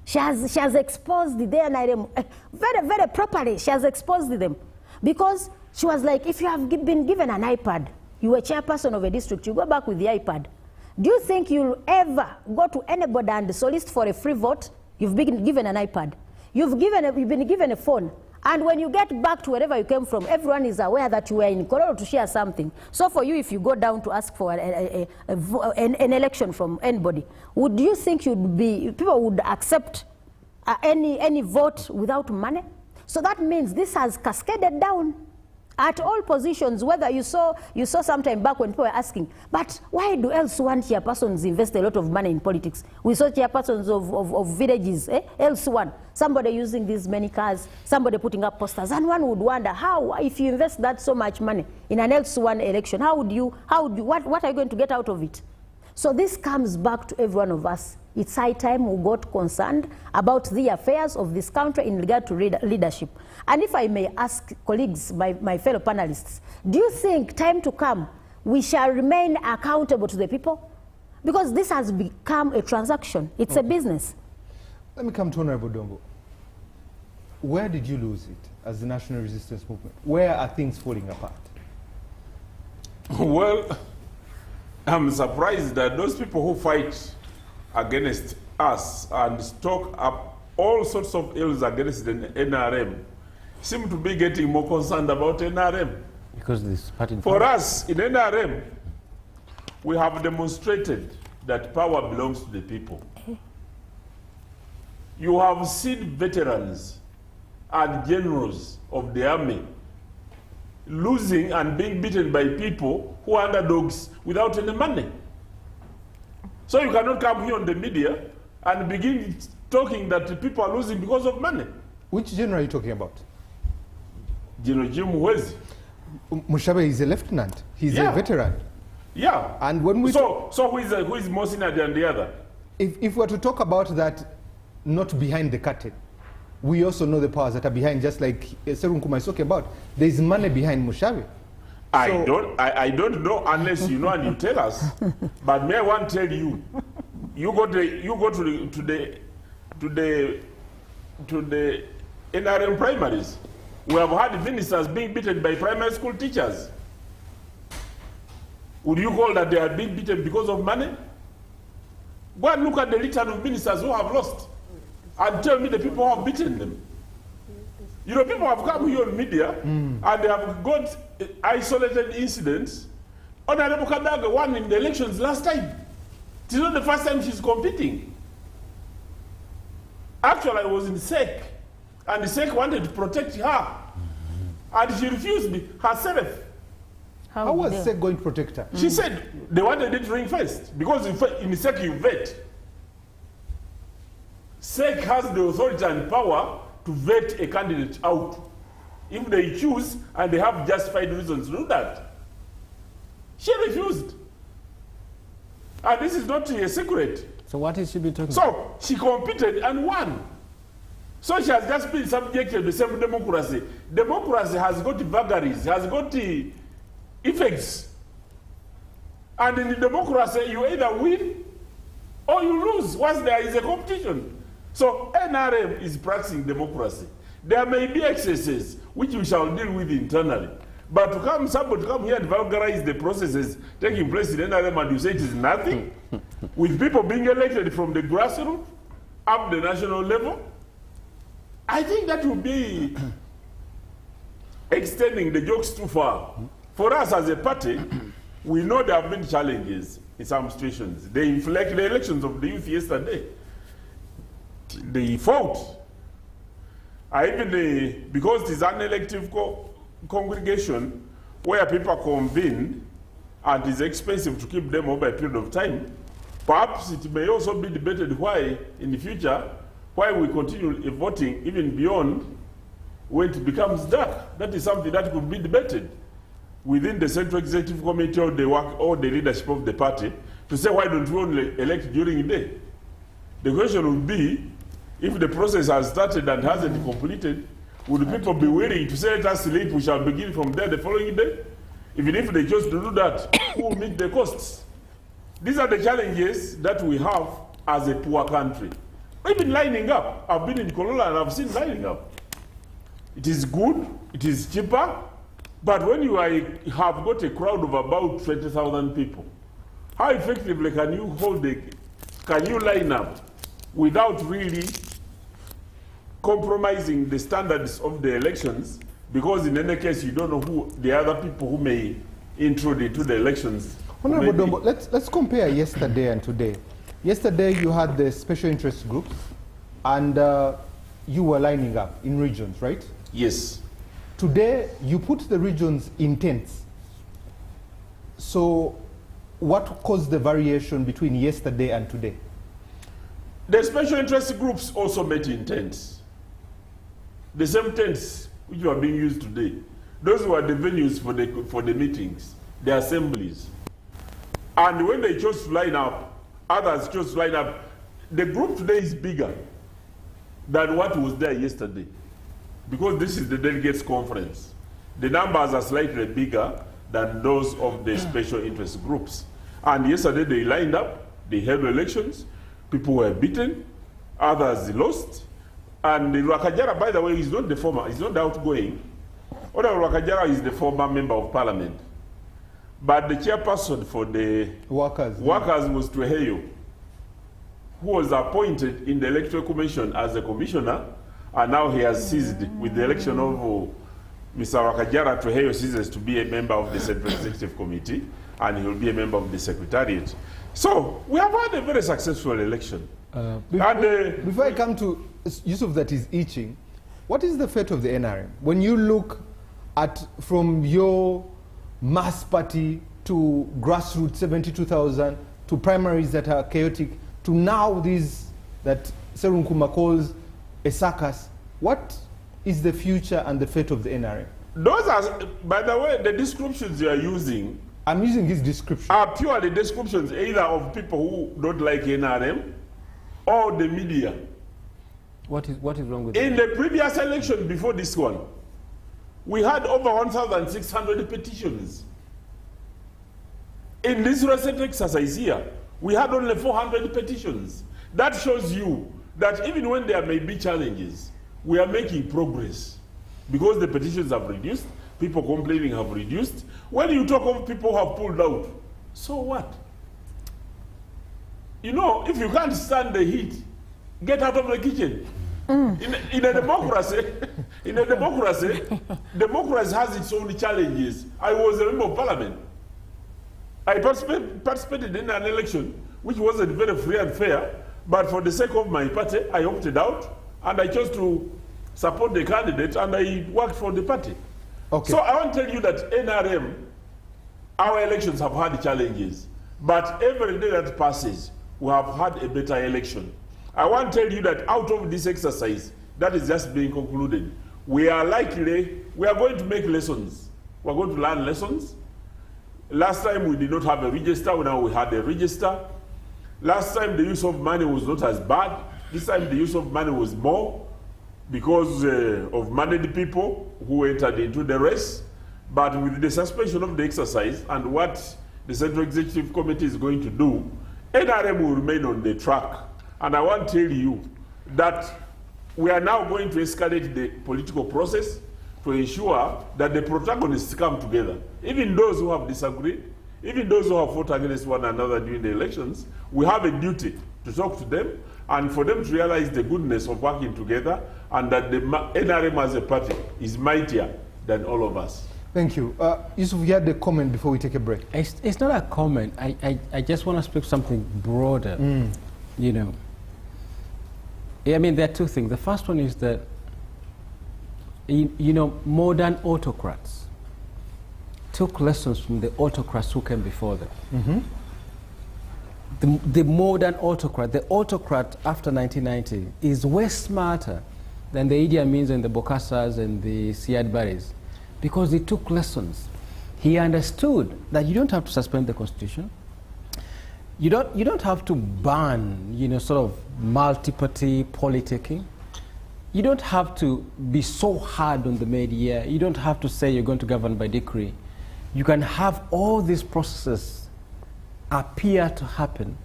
she has exposed the NRM very, very properly. She has exposed them. Because she was like, if you have been given an iPad, you were chairperson of a district, you go back with the iPad. Do you think you'll ever go to anybody and solicit for a free vote? You've been given an iPad. You've been given a phone. And when you get back to wherever you came from, everyone is aware that you were in Kororo to share something. So for you, if you go down to ask for an election from anybody, would you think people would accept any vote without money? So that means this has cascaded down at all positions, whether you saw sometime back when people were asking, but why do else one chairpersons invest a lot of money in politics? We saw chairpersons of villages, else one, somebody using these many cars, somebody putting up posters, and one would wonder how, if you invest that so much money in an else one election, what are you going to get out of it? So this comes back to every one of us. It's high time we got concerned about the affairs of this country in regard to leadership. And if I may ask colleagues, my fellow panelists, do you think time to come we shall remain accountable to the people? Because this has become a transaction. It's a business. Let me come to Honorable Dombo. Where did you lose it as the national resistance movement? Where are things falling apart? Well, I'm surprised that those people who fight against us and stock up all sorts of ills against the NRM seem to be getting more concerned about NRM. Because this party... For us, in NRM, we have demonstrated that power belongs to the people. You have seen veterans and generals of the army losing and being beaten by people who are underdogs without any money. So you cannot come here on the media and begin talking that people are losing because of money. Which general are you talking about? General Jim Mwezi. Mushabe is a lieutenant. He's a veteran. Yeah. And when we so who is more senior than the other? If we're to talk about that, not behind the curtain, we also know the powers that are behind, just like Serun Kuma is talking about. There is money behind Mushabe. I don't know unless you know and you tell us. But may I want to tell you, you go to the NRM primaries. We have had ministers being beaten by primary school teachers. Would you call that they are being beaten because of money? Go and look at the return of ministers who have lost and tell me the people who have beaten them. You know, people have come here on media and they have got isolated incidents. Honorable Kadaga won in the elections last time. It's not the first time she's competing. Actually, I was in SEC, and the SEC wanted to protect her, and she refused herself. How was SEC going to protect her? She said they wanted it ring-fenced, because in SEC you vet. SEC has the authority and power to vet a candidate out if they choose and they have justified reasons to do that. She refused. And this is not a secret. So what is she be talking about? So she competed and won. So she has just been subjected to the same democracy. Democracy has got vagaries, has got effects. And in the democracy, you either win or you lose once there is a competition. So NRM is practicing democracy. There may be excesses, which we shall deal with internally. But somebody to come here and vulgarize the processes taking place in NRM and you say it is nothing, with people being elected from the grassroots up the national level, I think that would be extending the jokes too far. For us as a party, we know there have been challenges in some situations. They inflect the elections of the youth yesterday. They fought. Because it is an elective congregation where people convene and it is expensive to keep them over a period of time, perhaps it may also be debated why, in the future, why we continue voting even beyond when it becomes dark. That is something that could be debated within the Central Executive Committee or the work or the leadership of the party to say, why don't we only elect during the day? The question would be, if the process has started and hasn't completed, would people be willing to say, let us sleep, we shall begin from there the following day? Even if they chose to do that, who will meet the costs? These are the challenges that we have as a poor country. Even lining up. I've been in Kolola and I've seen lining up. It is good, it is cheaper, but when you have got a crowd of about 20,000 people, how effectively can you line up without really compromising the standards of the elections? Because in any case, you don't know who the other people who may intrude into the elections. Honorable Dombo, let's compare yesterday and today. Yesterday, you had the special interest groups, and you were lining up in regions, right? Yes. Today, you put the regions in tents. So, what caused the variation between yesterday and today? The special interest groups also met in tents. The same tents which are being used today. Those were the venues for the meetings, the assemblies. And when they chose to line up, others chose to line up. The group today is bigger than what was there yesterday, because this is the delegates conference. The numbers are slightly bigger than those of the special interest groups. And yesterday they lined up, they held elections, people were beaten, others lost. And Rwakajara, by the way, is not the former, is not the outgoing. Honorable Rwakajara is the former member of parliament. But the chairperson for the workers was Tweheyo, who was appointed in the Electoral Commission as a commissioner, and now he has ceased with the election of Mr. Rwakajara. Tweheyo ceases to be a member of the Central Executive Committee, and he will be a member of the Secretariat. So we have had a very successful election. Before I come to Yusuf that is itching, what is the fate of the NRM? When you look at from your mass party to grassroots 72,000 to primaries that are chaotic to now these that Serunkuma calls a circus, what is the future and the fate of the NRM? Those are, by the way, the descriptions you are using. I'm using his description. Are purely descriptions either of people who don't like NRM or the media. What is wrong with In the previous election before this one, we had over 1,600 petitions. In this recent exercise here, we had only 400 petitions. That shows you that even when there may be challenges, we are making progress. Because the petitions have reduced, people complaining have reduced. When you talk of people who have pulled out, so what? You know, if you can't stand the heat, get out of the kitchen. In a democracy, democracy has its own challenges. I was a member of parliament. I participated in an election which wasn't very free and fair, but for the sake of my party, I opted out and I chose to support the candidate and I worked for the party. Okay. So I want to tell you that NRM, our elections have had challenges, but every day that passes, we have had a better election. I want to tell you that out of this exercise that is just being concluded, we are going to make lessons. We're going to learn lessons. Last time we did not have a register, now we had a register. Last time the use of money was not as bad. This time the use of money was more. because of moneyed people who entered into the race. But with the suspension of the exercise and what the Central Executive Committee is going to do, NRM will remain on the track. And I want to tell you that we are now going to escalate the political process to ensure that the protagonists come together. Even those who have disagreed, even those who have fought against one another during the elections, we have a duty to talk to them and for them to realize the goodness of working together and that the NRM as a party is mightier than all of us. Thank you. Yusuf, you had a comment before we take a break. It's not a comment. I just want to speak something broader. You know, I mean, there are two things. The first one is that, you know, modern autocrats took lessons from the autocrats who came before them. The modern autocrat, the autocrat after 1990, is way smarter than the Idi Amins and the Bokassas and the Siad Barres, because he took lessons. He understood that you don't have to suspend the constitution. You don't have to ban, you know, sort of multi-party politicking. You don't have to be so hard on the media. You don't have to say you're going to govern by decree. You can have all these processes appear to happen,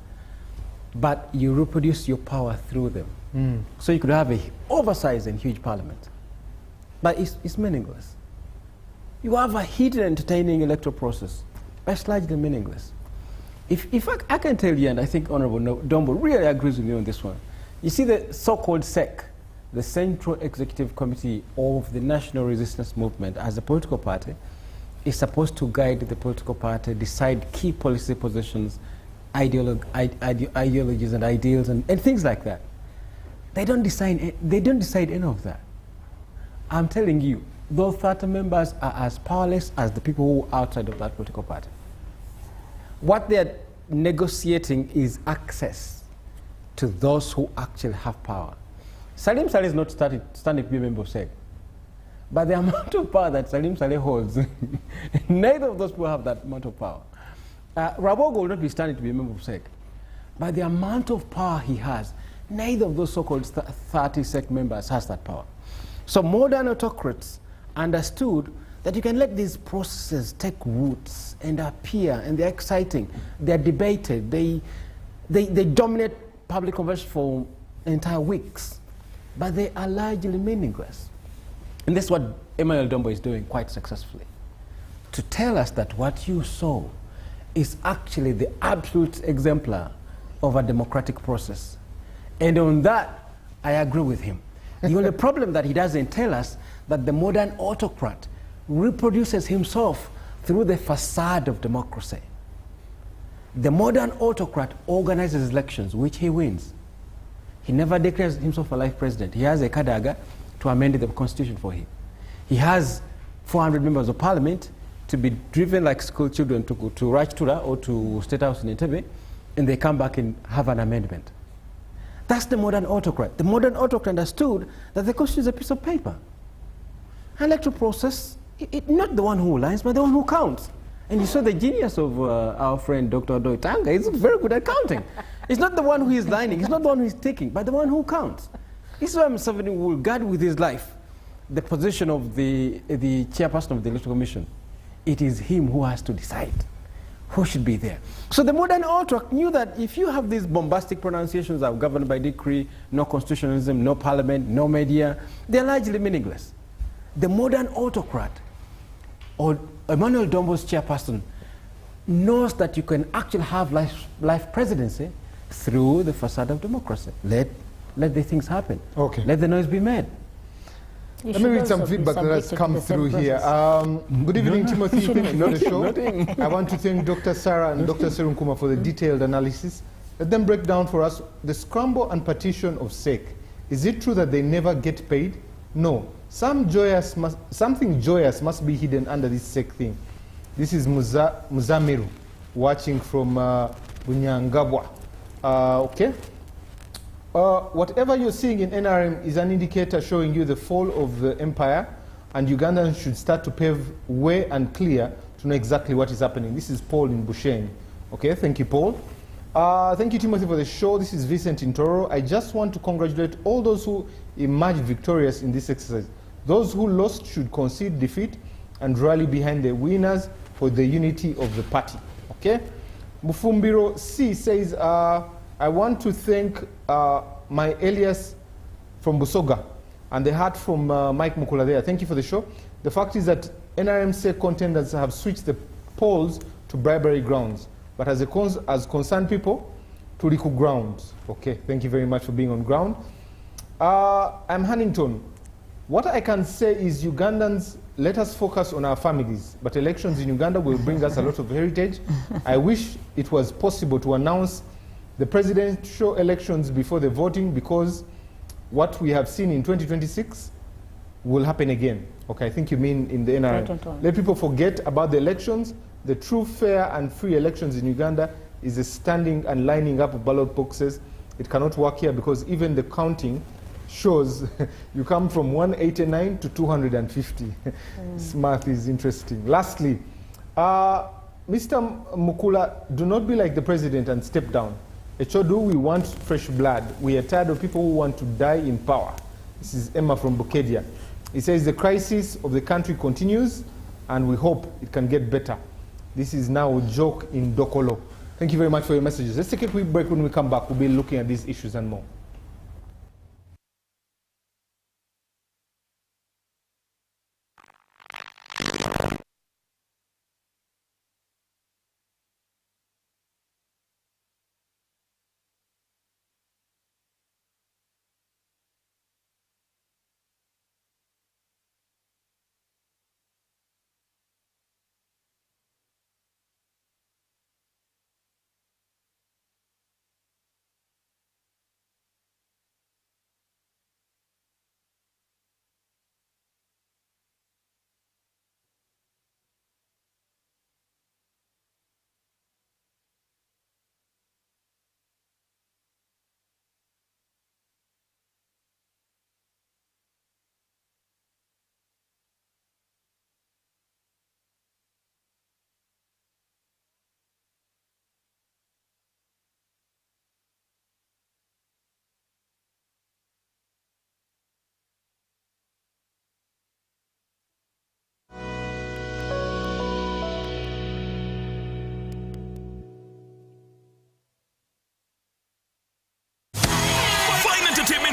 but you reproduce your power through them. So you could have an oversized and huge parliament, but it's meaningless. You have a hidden entertaining electoral process, but it's largely meaningless. If I can tell you, and I think Honorable Dombo really agrees with me on this one, you see the so-called SEC, the Central Executive Committee of the National Resistance Movement, as a political party, is supposed to guide the political party, decide key policy positions, ideologies and ideals and things like that. They don't decide any of that. I'm telling you, those 30 members are as powerless as the people who are outside of that political party. What they're negotiating is access to those who actually have power. Salim Saleh is not standing to be a member of SEC. But the amount of power that Salim Saleh holds, neither of those people have that amount of power. Rabogo will not be standing to be a member of SEC. But the amount of power he has, neither of those so-called 30 SEC members has that power. So modern autocrats understood that you can let these processes take roots and appear, and they're exciting, they're debated, they dominate public conversation for entire weeks, but they are largely meaningless. And this is what Emmanuel Dombo is doing quite successfully, to tell us that what you saw is actually the absolute exemplar of a democratic process. And on that, I agree with him. The only problem that he doesn't tell us that the modern autocrat reproduces himself through the facade of democracy. The modern autocrat organizes elections, which he wins. He never declares himself a life president. He has a kadaga to amend the constitution for him. He has 400 members of parliament to be driven like school children to go to Rajtura or to State House in Entebbe, and they come back and have an amendment. That's the modern autocrat. The modern autocrat understood that the constitution is a piece of paper. An electoral process, not the one who lines, but the one who counts. And you saw the genius of our friend Dr. Odoi Tanga. He's very good at counting. It's not the one who is lining, it's not the one who is taking, but the one who counts. This is why Museveni will guard with his life the position of the chairperson of the Electoral Commission. It is him who has to decide who should be there. So the modern autocrat knew that if you have these bombastic pronunciations of governed by decree, no constitutionalism, no parliament, no media, they're largely meaningless. The modern autocrat, or Emmanuel Dombo's chairperson, knows that you can actually have life presidency through the facade of democracy. Let the things happen. Okay. Let the noise be made. Let me read some feedback that has come through here. Good evening, Timothy. Thank you for the show. I want to thank Dr. Sarah and Dr. Serunkuma for the detailed analysis. Let them break down for us the scramble and partition of SEC. Is it true that they never get paid? No. Something joyous must be hidden under this SEC thing. This is Muzamiru watching from Bunyangabwa. Okay. Whatever you're seeing in NRM is an indicator showing you the fall of the empire, and Ugandans should start to pave way and clear to know exactly what is happening. This is Paul in Busheng. Okay, thank you, Paul. Thank you, Timothy, for the show. This is Vincent in Toro. I just want to congratulate all those who emerged victorious in this exercise. Those who lost should concede defeat and rally behind the winners for the unity of the party. Okay? Mufumbiro C says, I want to thank my Elias from Busoga and the heart from Mike Mukula there. Thank you for the show. The fact is that NRM contenders have switched the polls to bribery grounds, but as concerned people, to Riku grounds. Okay, thank you very much for being on ground. I'm Huntington. What I can say is Ugandans, let us focus on our families, but elections in Uganda will bring us a lot of heritage. I wish it was possible to announce the presidential elections before the voting, because what we have seen in 2026 will happen again. Okay, I think you mean in the NRM. Let people forget about the elections. The true, fair, and free elections in Uganda is the standing and lining up of ballot boxes. It cannot work here because even the counting shows you come from 189 to 250. This math is interesting. Lastly, Mr. Mukula, do not be like the president and step down. Echodu, we want fresh blood. We are tired of people who want to die in power. This is Emma from Bukedia. He says the crisis of the country continues and we hope it can get better. This is now a joke in Dokolo. Thank you very much for your messages. Let's take a quick break. When we come back, we'll be looking at these issues and more.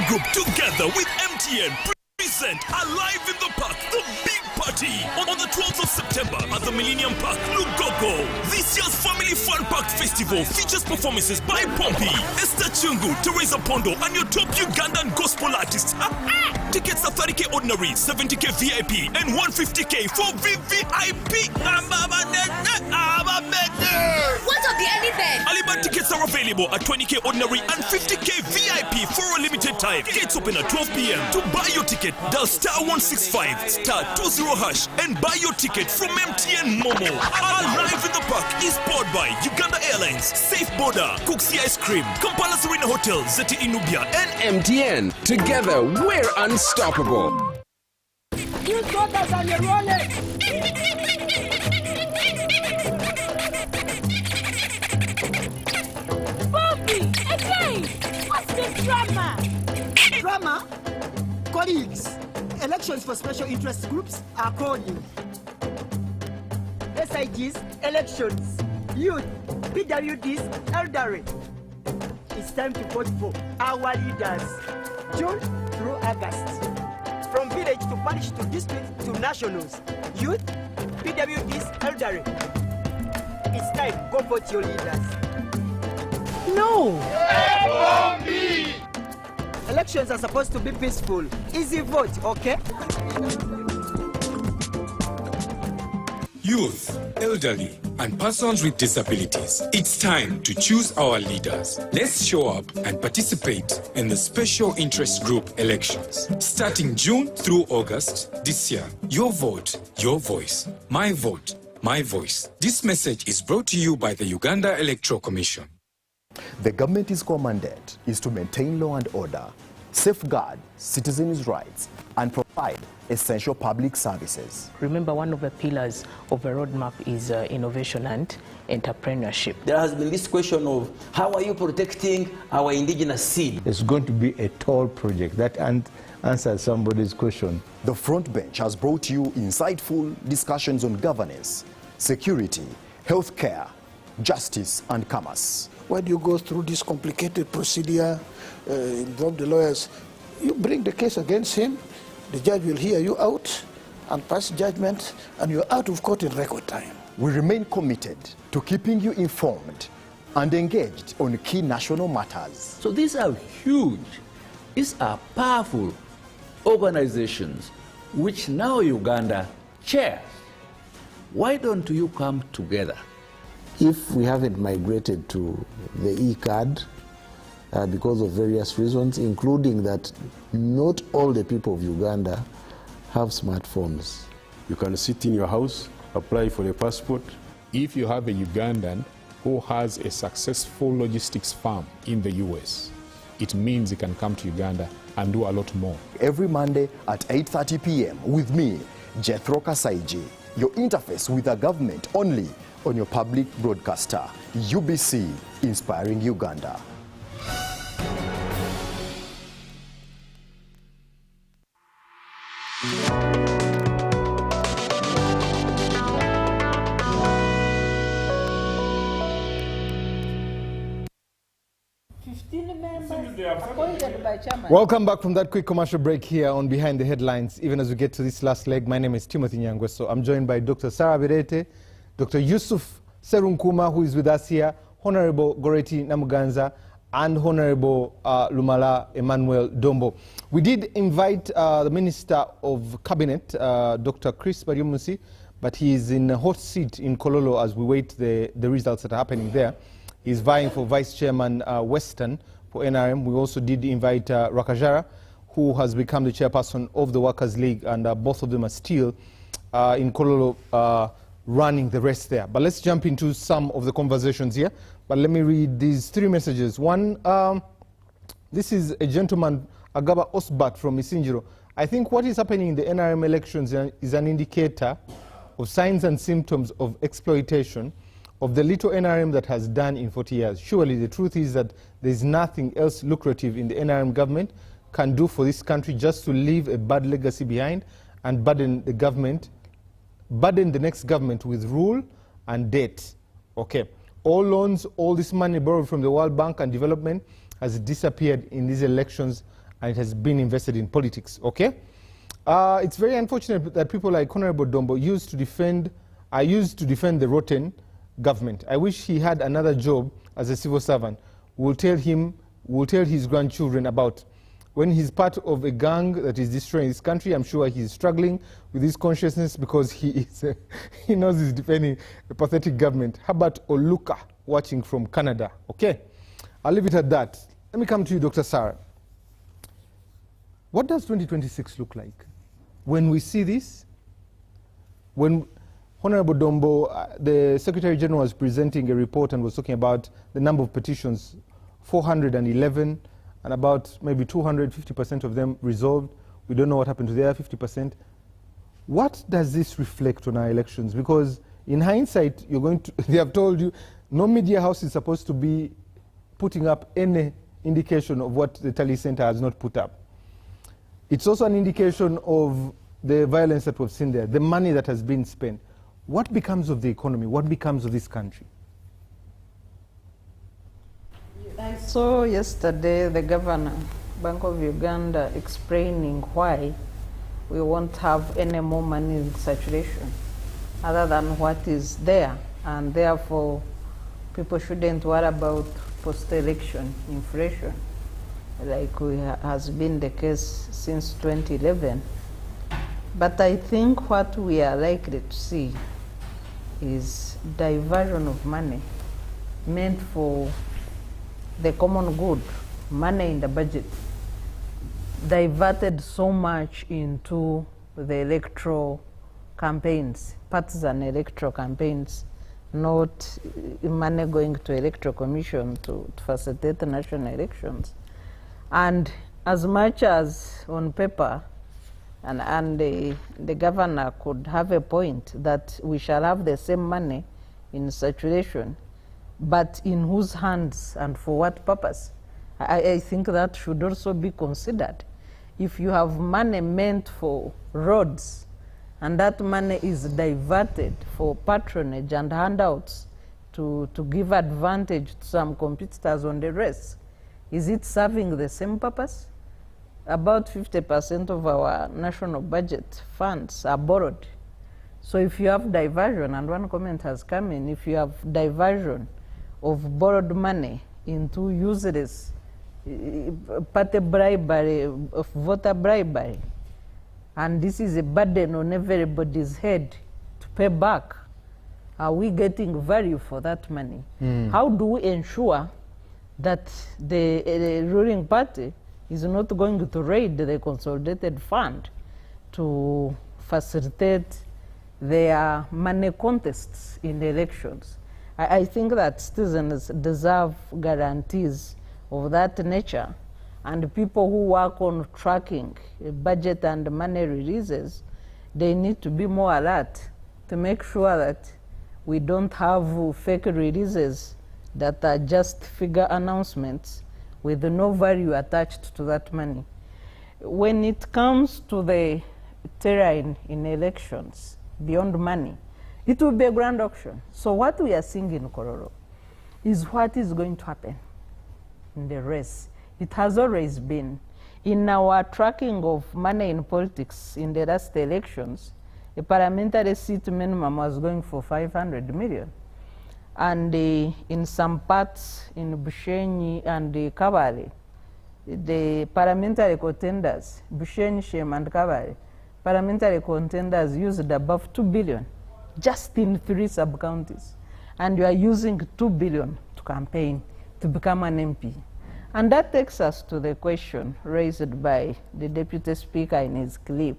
Group together with MTN present Alive in the Park, the big party on the 12th of September at the Millennium Park, Lugogo. This year's Family Fun Park Festival features performances by Pompey, Esther Chungu, Teresa Pondo, and your top Ugandan gospel artists. Tickets are 30k ordinary, 70k VIP, and 150k for VVIP. What of the anything? Alibaba tickets are available at 20k ordinary and 50k VIP for a limited time. Gates open at 12 p.m. To buy your ticket, dial *165 *20# and buy your ticket from MTN Momo. Alive in the Park is powered by Uganda Airlines, Safe Border, Cooksy Ice Cream, Kampala Serena Hotel, Zeti Inubia, and MTN. Together, we're unstoppable. You got us on your roller. Bobby, again! What's the drama? Drama? Colleagues, elections for special interest groups are calling. SIGs, elections. Youth, PWDs, elderly. It's time to vote for our leaders. June through August. From village to parish to district to nationals. Youth, PWDs, elderly. It's time, go vote your leaders. No! F-bomb-B! Elections are supposed to be peaceful. Easy vote, okay? Youth, elderly, and persons with disabilities. It's time to choose our leaders. Let's show up and participate in the special interest group elections. Starting June through August this year. Your vote, your voice. My vote, my voice. This message is brought to you by the Uganda Electoral Commission. The government's core mandate is to maintain law and order, safeguard citizens' rights, and provide essential public services. Remember, one of the pillars of the roadmap is innovation and entrepreneurship. There has been this question of how are you protecting our indigenous seed? It's going to be a tall project. That answers somebody's question. The Front Bench has brought you insightful discussions on governance, security, healthcare, justice, and commerce. Why do you go through this complicated procedure, involve the lawyers? You bring the case against him, the judge will hear you out and pass judgment, and you're out of court in record time. We remain committed to keeping you informed and engaged on key national matters. So these are huge, these are powerful organizations which now Uganda chairs. Why don't you come together? If we haven't migrated to the e-card because of various reasons, including that not all the people of Uganda have smartphones. You can sit in your house, apply for a passport. If you have a Ugandan who has a successful logistics firm in the US, it means he can come to Uganda and do a lot more. Every Monday at 8:30 p.m. with me, Jethro Kasaiji, your interface with the government only on your public broadcaster, UBC, Inspiring Uganda. Welcome back from that quick commercial break here on Behind the Headlines. Even as we get to this last leg, my name is Timothy Nyangweso. I'm joined by Dr. Sarah Birete, Dr. Yusuf Serunkuma, who is with us here, Honorable Goreti Namuganza, and Honorable Lumala Emmanuel Dombo. We did invite the Minister of Cabinet, Dr. Chris Baryomusi, but he is in a hot seat in Kololo as we wait the results that are happening there. He's vying for Vice Chairman Western for NRM. We also did invite Rakajara, who has become the chairperson of the Workers' League, and both of them are still in Kololo running the rest there. But let's jump into some of the conversations here. But let me read these three messages. One, this is a gentleman, Agaba Osbat from Isinjiro. I think what is happening in the NRM elections is an indicator of signs and symptoms of exploitation of the little NRM that has done in 40 years. Surely the truth is that there's nothing else lucrative in the NRM government can do for this country just to leave a bad legacy behind and burden the government, burden the next government with rule and debt. Okay. All loans, all this money borrowed from the World Bank and development has disappeared in these elections and it has been invested in politics. Okay. It's very unfortunate that people like Honorable Dombo used to defend the rotten government. I wish he had another job as a civil servant. We'll tell his grandchildren about. When he's part of a gang that is destroying this country, I'm sure he's struggling with his consciousness because he knows he's defending a pathetic government. How about Oluka watching from Canada? Okay, I'll leave it at that. Let me come to you, Dr. Sarah. What does 2026 look like? When we see this, when Honorable Dombo, the Secretary General, was presenting a report and was talking about the number of petitions, 411, and about maybe 250% of them resolved. We don't know what happened to the other 50%. What does this reflect on our elections? Because in hindsight, they have told you no media house is supposed to be putting up any indication of what the Tally Center has not put up. It's also an indication of the violence that we've seen there, the money that has been spent. What becomes of the economy? What becomes of this country? I saw yesterday the governor, Bank of Uganda, explaining why we won't have any more money in circulation other than what is there, and therefore people shouldn't worry about post-election inflation like has been the case since 2011. But I think what we are likely to see is diversion of money meant for the common good, money in the budget, diverted so much into the electoral campaigns, partisan electoral campaigns, not money going to electoral commission to facilitate the national elections. And as much as on paper, and the governor could have a point that we shall have the same money in circulation, but in whose hands and for what purpose? I think that should also be considered. If you have money meant for roads, and that money is diverted for patronage and handouts to give advantage to some competitors on the race, is it serving the same purpose? About 50% of our national budget funds are borrowed. So if you have diversion, and one comment has come in, if you have diversion of borrowed money into useless party bribery, of voter bribery, and this is a burden on everybody's head to pay back, are we getting value for that money? How do we ensure that the ruling party is not going to raid the consolidated fund to facilitate their money contests in the elections? I think that citizens deserve guarantees of that nature, and people who work on tracking budget and money releases, they need to be more alert to make sure that we don't have fake releases that are just figure announcements with no value attached to that money. When it comes to the terrain in elections, beyond money, it will be a grand auction. So what we are seeing in Kororo is what is going to happen in the race. It has always been. In our tracking of money in politics in the last elections, a parliamentary seat minimum was going for 500 million. And in some parts in Bushenyi and Kabale, the parliamentary contenders, Bushenyi, Shem and Kabale, parliamentary contenders used above 2 billion just in 3 sub-counties. And you are using 2 billion to campaign to become an MP. And that takes us to the question raised by the Deputy Speaker in his clip.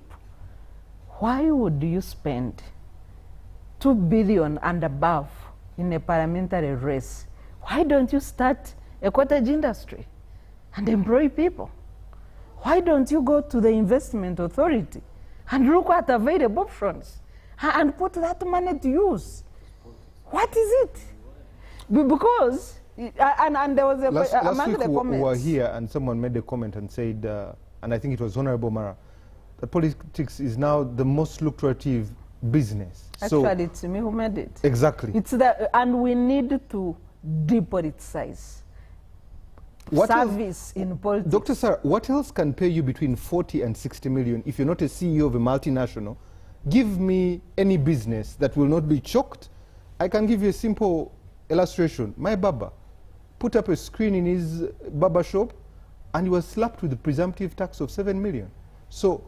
Why would you spend 2 billion and above in a parliamentary race? Why don't you start a cottage industry and employ people? Why don't you go to the investment authority and look at available options and put that money to use? What is it? Because, and there was a, among the comments. We were here and someone made a comment and said, and I think it was Honorable Mara, that politics is now the most lucrative business. Actually, it's me who made it. Exactly. It's that, and we need to depoliticize service in politics. Dr. Sarah, what else can pay you between 40 and 60 million if you're not a CEO of a multinational? Give me any business that will not be choked. I can give you a simple illustration. My barber put up a screen in his barber shop and he was slapped with a presumptive tax of 7 million. So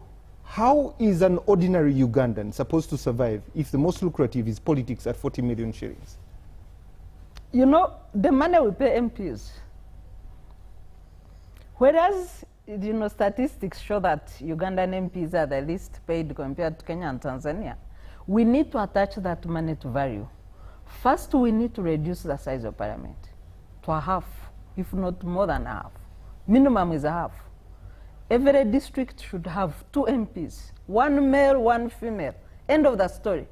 how is an ordinary Ugandan supposed to survive if the most lucrative is politics at 40 million shillings? You know, the money we pay MPs, whereas, you know, statistics show that Ugandan MPs are the least paid compared to Kenya and Tanzania, we need to attach that money to value. First, we need to reduce the size of parliament to a half, if not more than a half. Minimum is a half. Every district should have 2 MPs, 1 male, 1 female. End of the story.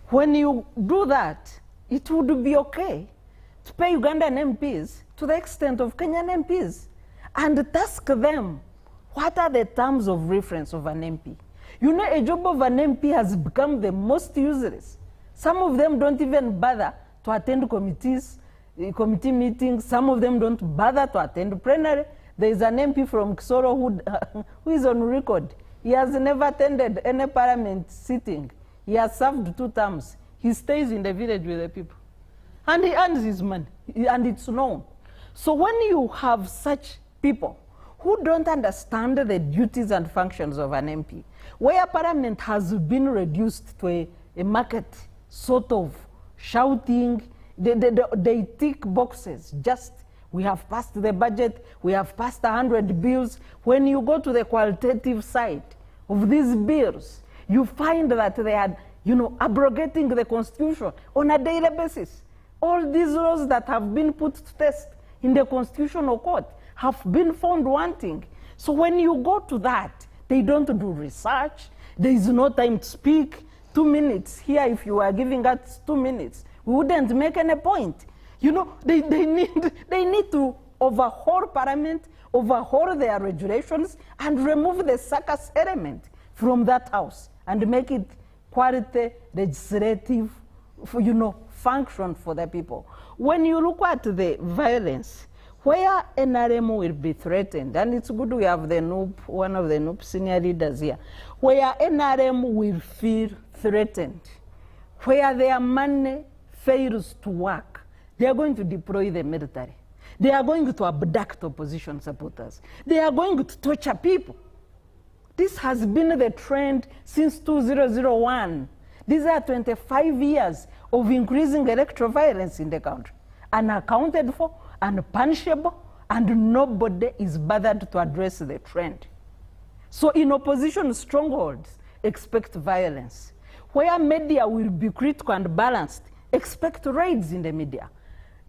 When you do that, it would be okay to pay Ugandan MPs to the extent of Kenyan MPs and task them what are the terms of reference of an MP. You know, a job of an MP has become the most useless. Some of them don't even bother to attend committee meetings. Some of them don't bother to attend plenary. There is an MP from Kisoro who is on record. He has never attended any parliament sitting. He has served 2 terms. He stays in the village with the people. And he earns his money, and it's known. So when you have such people who don't understand the duties and functions of an MP, where parliament has been reduced to a market sort of shouting, they tick boxes, just we have passed the budget, we have passed 100 bills. When you go to the qualitative side of these bills, you find that they are, you know, abrogating the Constitution on a daily basis. All these laws that have been put to test in the Constitutional Court have been found wanting. So when you go to that, they don't do research. There is no time to speak. 2 minutes here, if you are giving us 2 minutes, we wouldn't make any point. You know, they need to overhaul Parliament, overhaul their regulations, and remove the circus element from that house and make it quality legislative, you know, function for the people. When you look at the violence, where NRM will be threatened, and it's good we have the NUP, one of the NUP senior leaders here, where NRM will feel threatened, where their money fails to work, they are going to deploy the military. They are going to abduct opposition supporters. They are going to torture people. This has been the trend since 2001. These are 25 years of increasing electoral violence in the country, unaccounted for, unpunishable, and nobody is bothered to address the trend. So in opposition strongholds, expect violence. Where media will be critical and balanced, expect raids in the media.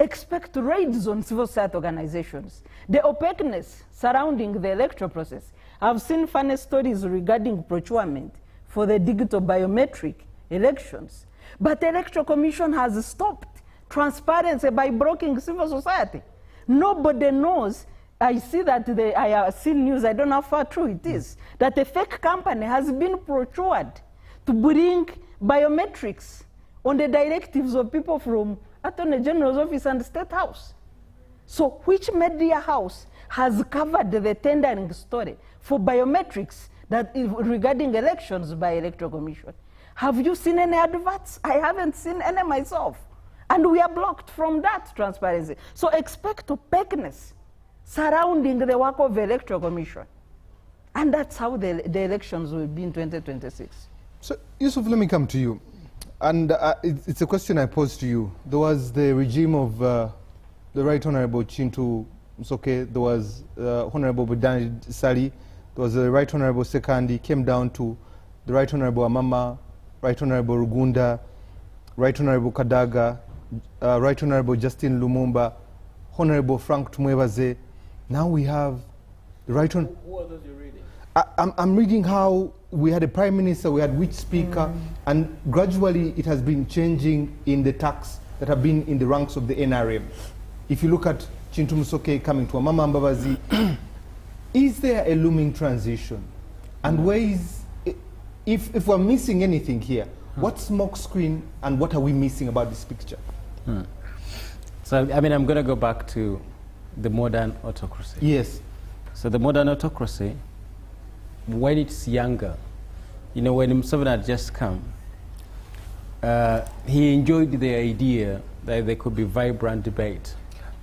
Expect raids on civil society organizations. The opaqueness surrounding the electoral process. I've seen funny stories regarding procurement for the digital biometric elections. But the Electoral Commission has stopped transparency by blocking civil society. Nobody knows. I see that I have seen news, I don't know how far true it is, that a fake company has been procured to bring biometrics on the directives of people from Attorney General's office and State House. So which media house has covered the tendering story for biometrics that is regarding elections by Electoral Commission? Have you seen any adverts? I haven't seen any myself. And we are blocked from that transparency. So expect opaqueness surrounding the work of the Electoral Commission. And that's how the elections will be in 2026. So, Yusuf, let me come to you. And it's a question I posed to you. There was the regime of the Right Honorable Chintu Msoke, there was Honorable Budani Sali, there was the Right Honorable Sekandi, came down to the Right Honorable Amama, Right Honorable Rugunda, Right Honorable Kadaga, Right Honorable Justin Lumumba, Honorable Frank Tumwebaze. Now we have the Right Honorable... Who are those you're reading? I'm reading how we had a prime minister, we had which speaker, and gradually it has been changing in the tax that have been in the ranks of the NRM. If you look at Chintu Musoke coming to Amama Mbabazi, is there a looming transition? And where is, if we're missing anything here, what's smoke screen and what are we missing about this picture? So, I mean, I'm going to go back to the modern autocracy. Yes. So the modern autocracy, when it's younger, you know, when Museveni had just come, he enjoyed the idea that there could be vibrant debate.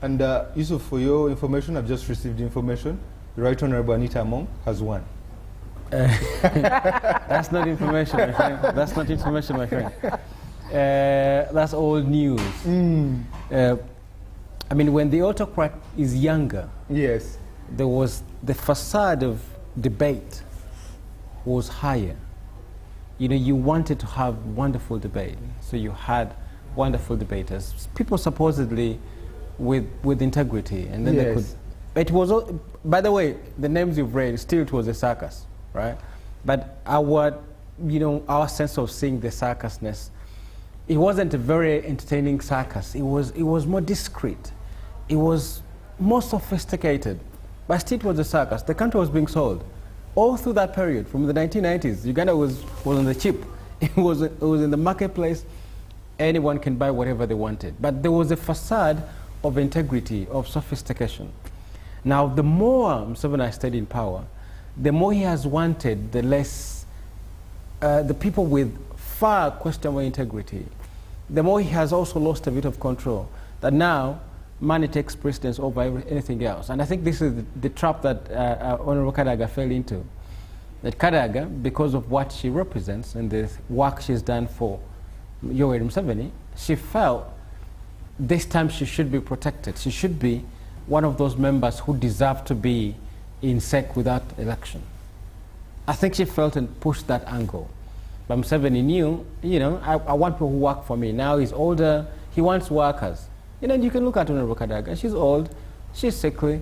And Yusuf, for your information, I've just received information. The Right Honorable Anita Among has won. That's not information, my friend. That's not information, my friend. That's old news. I mean, when the autocrat is younger, yes, there was the facade of debate was higher. You know, you wanted to have wonderful debate, so you had wonderful debaters, people supposedly with integrity, and then they could. It was, by the way, the names you've read, still it was a circus, right? But our, you know, our sense of seeing the circusness, it wasn't a very entertaining circus. It was more discreet. It was more sophisticated, but still it was a circus. The country was being sold. All through that period, from the 1990s, Uganda was on the cheap. It was in the marketplace. Anyone can buy whatever they wanted. But there was a facade of integrity, of sophistication. Now, the more Museveni stayed in power, the more he has wanted the less, the people with far questionable integrity, the more he has also lost a bit of control. That now, money takes precedence over anything else. And I think this is the trap that Honorable Kadaga fell into. That Kadaga, because of what she represents and the work she's done for Yoweri Museveni, she felt this time she should be protected. She should be one of those members who deserve to be in SEC without election. I think she felt and pushed that angle. But Museveni knew, you know, I want people who work for me. Now he's older, he wants workers. You know, you can look at Honorable Kadaga, she's old, she's sickly,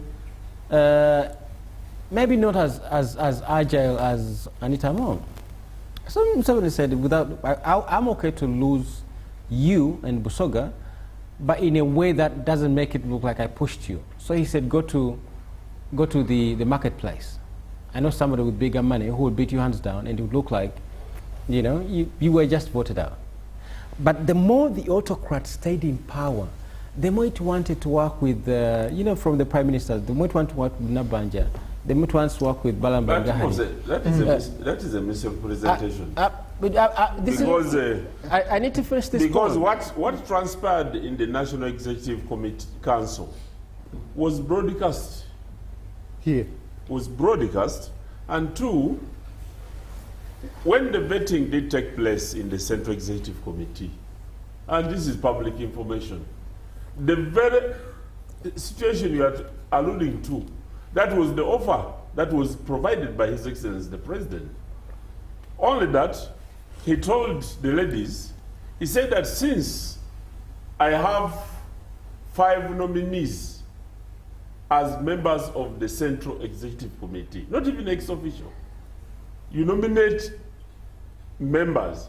maybe not as agile as Anita Among. Somebody said, I'm okay to lose you and Busoga, but in a way that doesn't make it look like I pushed you. So he said, go to the marketplace. I know somebody with bigger money who would beat you hands down, and it would look like, you were just voted out. But the more the autocrat stayed in power, the more it wanted to work with, from the prime minister, the more it wanted to work with Nabanja, the more it wants to work with Balam Bangahani. That is a misrepresentation. Because I need to finish this Because point. what transpired in the National Executive Committee Council was broadcast. Here. Was broadcast. And two, when the vetting did take place in the Central Executive Committee, and this is public information, the very situation you are alluding to, that was the offer that was provided by His Excellency the President. Only that he told the ladies, he said that since I have 5 nominees as members of the Central Executive Committee, not even ex officio, you nominate members,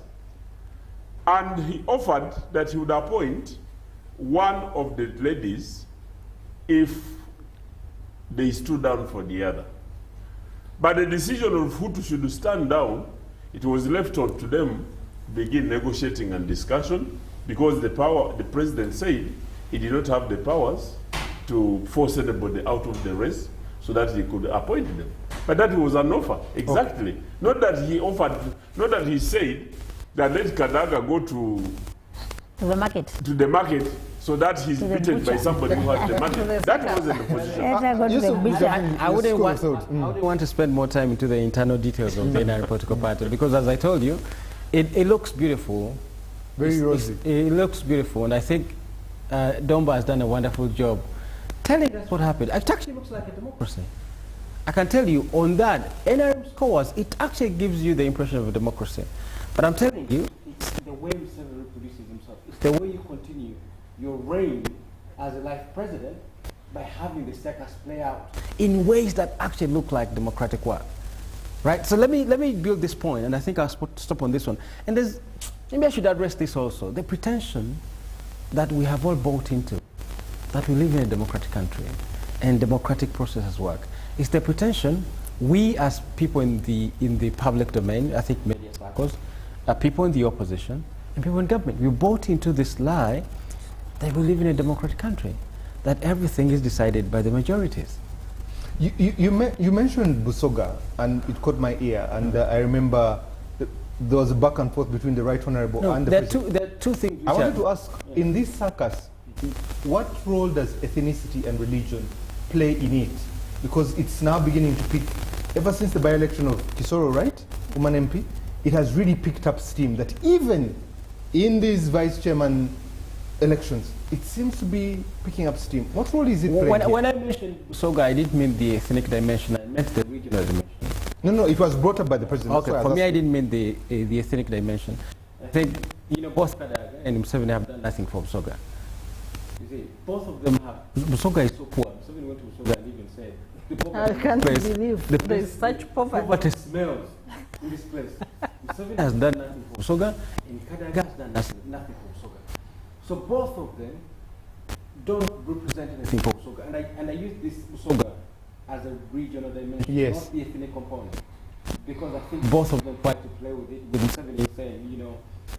and he offered that he would appoint one of the ladies if they stood down for the other. But the decision of who should stand down, it was left up to them to begin negotiating and discussion, because the president said he did not have the powers to force anybody out of the race so that he could appoint them. But that was an offer, exactly. Okay. Not that he offered, not that he said that let Kadaga go to the market. To the market, so that he's beaten by somebody who has the market. That wasn't the position. I wouldn't want to spend more time into the internal details of the NRM political party, because as I told you, it looks beautiful. Very rosy. It looks beautiful, and I think Domba has done a wonderful job telling us what happened. It actually looks like a democracy. I can tell you on that, NRM scores, it actually gives you the impression of a democracy. But I'm telling you, it's the way Museveni reproduces himself. It's the way you continue your reign as a life president by having the circus play out in ways that actually look like democratic work. Right? So let me build this point, and I think I'll stop on this one. And maybe I should address this also. The pretension that we have all bought into, that we live in a democratic country and democratic processes work. It's the pretension we as people in the public domain, I think media circles, people in the opposition, and people in government, we bought into this lie that we live in a democratic country, that everything is decided by the majorities. You mentioned Busoga, and it caught my ear, and I remember there was a back and forth between the Right Honorable and the President. There are two things. I wanted to ask, in this circus, what role does ethnicity and religion play in it? Because it's now beginning to pick, ever since the by-election of Kisoro, right, woman MP, it has really picked up steam that even in these vice chairman elections, it seems to be picking up steam. What role is it playing? When I mentioned Busoga, I didn't mean the ethnic dimension, I meant the regional dimension. No, it was brought up by the president. Okay, for me, I didn't mean the ethnic dimension. I think, both Kadaga and Museveni have done nothing for Busoga. You see, both of them have. Busoga is so poor. Museveni went to Busoga and even said, I can't believe there is such poverty. Poverty smells in this place. Museveni has done nothing for Busoga, and Kadaga has done nothing for Busoga. So both of them don't represent anything for Busoga. And I use this Busoga as a regional dimension, not the ethnic component. Because I think both of them tried to play with it, with Museveni saying,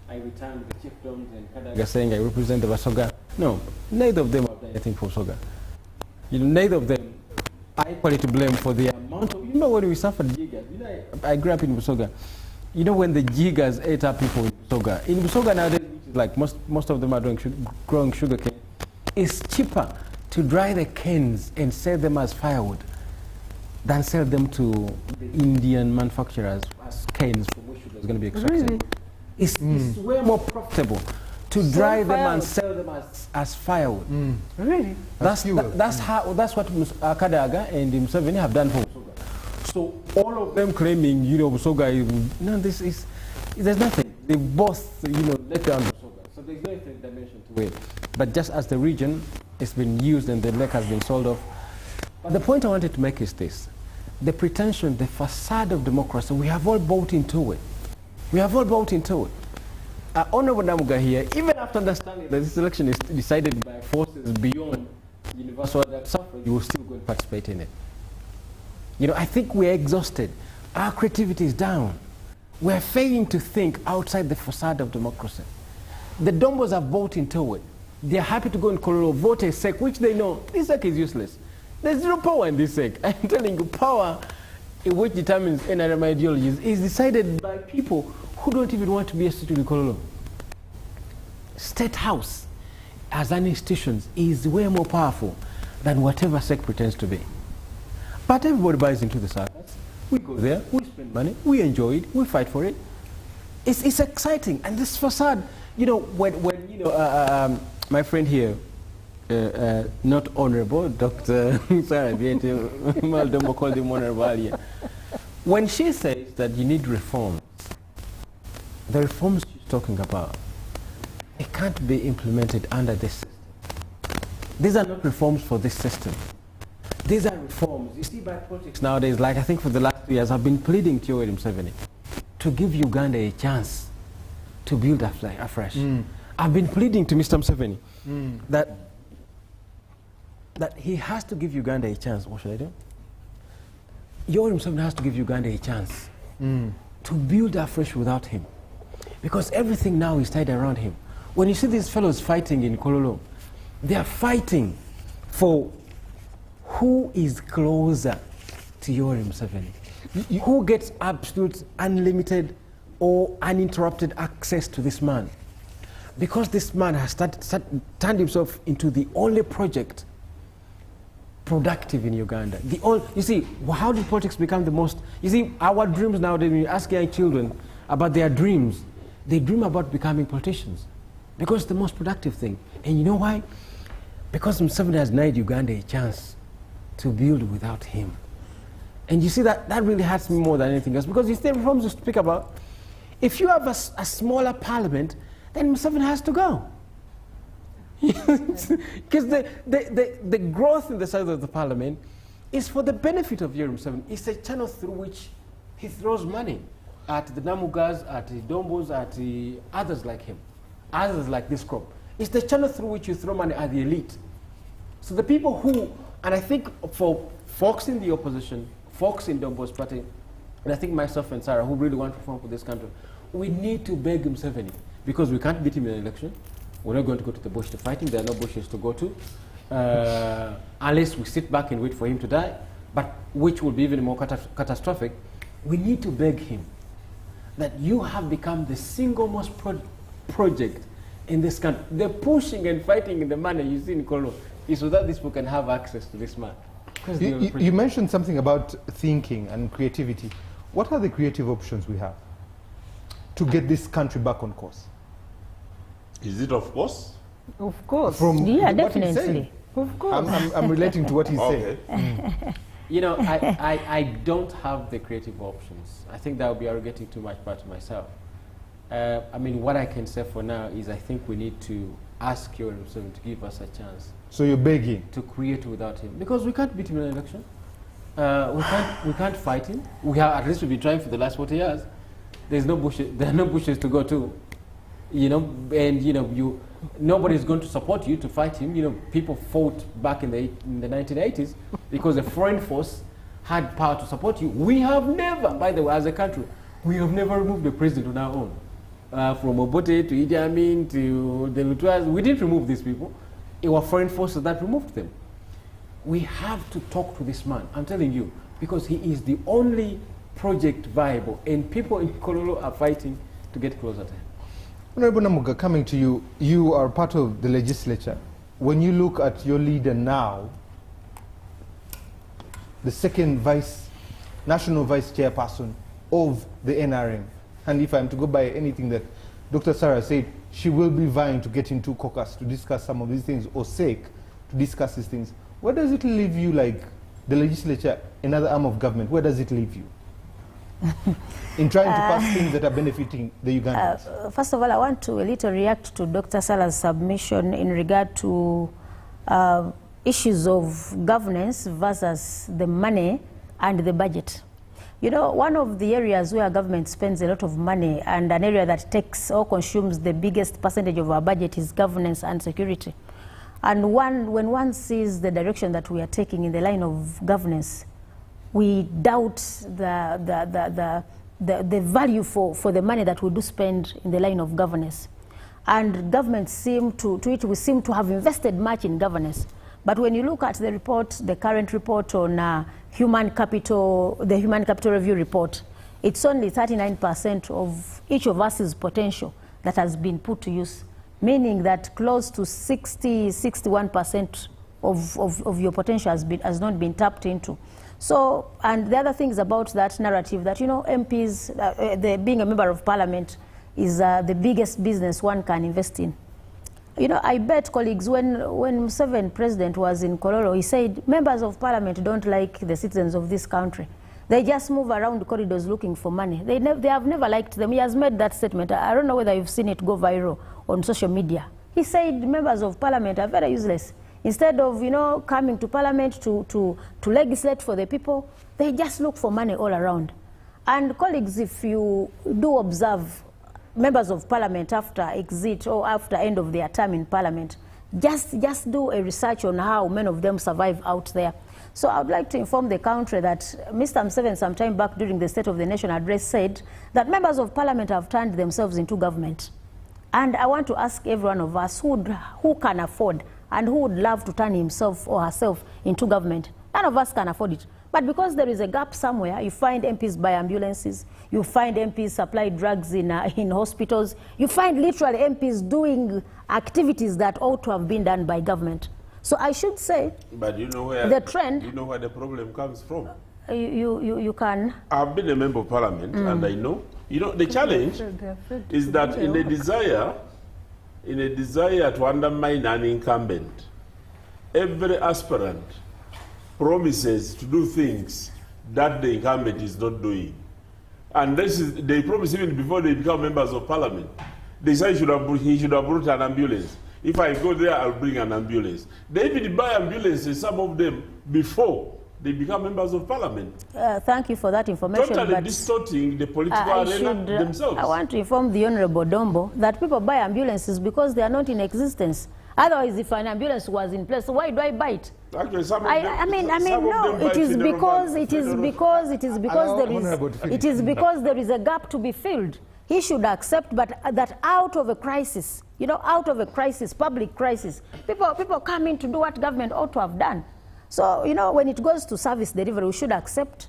I returned the chiefdoms, and Kadaga saying I represent the Busoga. No, neither of them have done anything for Busoga. Neither of them are equally to blame for the amount of, when we suffered jigas, I grew up in Busoga. When the jigas ate up people in Busoga nowadays, like most of them are growing sugar cane, it's cheaper to dry the canes and sell them as firewood than sell them to the Indian manufacturers as canes from which sugar is going to be extracted. Really? It's way more profitable to dry them and sell them as firewood. Really? That's what Kadaga and Museveni have done for Busoga. So all of them claiming, Busoga, there's nothing. They both, let down Busoga. So there's no ethnic dimension to it. But just as the region has been used and the lake has been sold off, But the point I wanted to make is this. The pretension, the facade of democracy, we have all bought into it. We have all bought into it. Honorable Namuga here, even after understanding that this election is decided by forces beyond universal suffrage, you will still go and participate in it. You know, I think we're exhausted. Our creativity is down. We're failing to think outside the facade of democracy. The Dombos have bought into it. They're happy to go in Kololo, vote a SEC, which they know this SEC is useless. There's zero power in this SEC. I'm telling you, power which determines NRM ideologies is decided by people who don't even want to be a citizen in Kololo. State House, as an institution, is way more powerful than whatever SEC pretends to be. But everybody buys into the circus. We go there, we spend money, we enjoy it, we fight for it. It's exciting, and this facade, you know, when you know, my friend here, not honorable, Dr. Sarah Maldombo called him honorable earlier. When she says that you need reforms, the reforms she's talking about, it can't be implemented under this system. These are not reforms for this system. These are reforms. You see, by politics nowadays, like I think for the last 2 years, I've been pleading to Nrm Electoral to give Uganda a chance to build afresh. I've been pleading to Mr. Museveni that he has to give Uganda a chance. What should I do? Nrm Electoral has to give Uganda a chance to build afresh without him. Because everything now is tied around him. When you see these fellows fighting in Kololo, they are fighting for who is closer to Nrm Electoral. Who gets absolute, unlimited, or uninterrupted access to this man? Because this man has turned himself into the only project productive in Uganda. You see, how did politics become the most? You see, our dreams nowadays, when you ask young children about their dreams, they dream about becoming politicians. Because it's the most productive thing. And you know why? Because Museveni has denied Uganda a chance to build without him. And you see, that really hurts me more than anything else. Because you see the reforms you speak about, if you have a smaller parliament, then Museveni has to go. Because the growth in the size of the parliament is for the benefit of Nrm Electoral. It's a channel through which he throws money at the Namugas, at the Dombos, at the others like him, others like this crop. It's the channel through which you throw money at the elite. So the people who, and I think for folks in the opposition, folks in Dombo's party, and I think myself and Sarah, who really want to reform for this country, we need to beg Museveni, because we can't beat him in an election. We're not going to go to the bush to fight him. There are no bushes to go to, unless we sit back and wait for him to die, but which will be even more catastrophic. We need to beg him that you have become the single most project in this country. The pushing and fighting in the manner you see in Kololo is so that these people can have access to this man. You mentioned something about thinking and creativity. What are the creative options we have to get this country back on course? Is it of course? Of course. Yeah, definitely. Of course. I'm relating to what he's saying. You know, I don't have the creative options. I think that would be arrogating too much part to myself. I mean, what I can say for now is I think we need to ask Nrm Electoral to give us a chance. So you're begging? To create without him. Because we can't beat him in an election. We can't fight him. We have, at least we've been trying for the last 40 years. There are no bushes to go to. You know, and you know, nobody's going to support you to fight him. You know, people fought back in the 1980s because a foreign force had power to support you. We have never, by the way, as a country, we have never removed the president on our own. From Obote to Idi Amin to the Lutwas, we didn't remove these people. It was foreign forces that removed them. We have to talk to this man, I'm telling you, because he is the only project viable, and people in Kololo are fighting to get closer to him. Honorable Namuga, coming to you, you are part of the legislature. When you look at your leader now, the second national vice chairperson of the NRM, and if I'm to go by anything that Dr. Sarah said, she will be vying to get into caucus to discuss some of these things, or SEC to discuss these things. Where does it leave you, like the legislature, another arm of government, where does it leave you? In trying to pass things that are benefiting the Ugandans? First of all, I want to a little react to Dr. Sarah's submission in regard to issues of governance versus the money and the budget. You know, one of the areas where government spends a lot of money and an area that takes or consumes the biggest percentage of our budget is governance and security. And when one sees the direction that we are taking in the line of governance, we doubt the value for the money that we do spend in the line of governance. And governments seem we seem to have invested much in governance. But when you look at the report, the current report on the Human Capital Review report, it's only 39% of each of us's potential that has been put to use, meaning that close to 61% of your potential has not been tapped into. So, and the other things about that narrative that, you know, MPs, being a member of parliament is the biggest business one can invest in. You know, I bet, colleagues, when Museveni president was in Kololo, he said members of parliament don't like the citizens of this country. They just move around the corridors looking for money. They have never liked them. He has made that statement. I don't know whether you've seen it go viral on social media. He said members of parliament are very useless. Instead of, you know, coming to parliament to legislate for the people, they just look for money all around. And colleagues, if you do observe members of parliament after exit or after end of their term in parliament, just do a research on how many of them survive out there. So I would like to inform the country that Mr. Museveni sometime back during the State of the Nation address said that members of parliament have turned themselves into government. And I want to ask every one of us who can afford and who would love to turn himself or herself into government. None of us can afford it. But because there is a gap somewhere, you find MPs buy ambulances, you find MPs supply drugs in hospitals, you find literally MPs doing activities that ought to have been done by government. So I should say, but you know where the trend, you know where the problem comes from. You can. I've been a member of parliament and I know. You know, the challenge is that in a desire to undermine an incumbent, every aspirant promises to do things that the incumbent is not doing. And they promise even before they become members of parliament. They say he should have brought an ambulance. If I go there, I'll bring an ambulance. They even buy ambulances, some of them, before they become members of parliament. Thank you for that information. Totally distorting the political arena themselves. I want to inform the Honorable Dombo that people buy ambulances because they are not in existence. Otherwise, if an ambulance was in place, why do I buy it? Actually, some of them, no. It is because there is a gap to be filled. He should accept, but that out of a crisis, you know, out of a crisis, public crisis, people come in to do what government ought to have done. So, you know, when it goes to service delivery, we should accept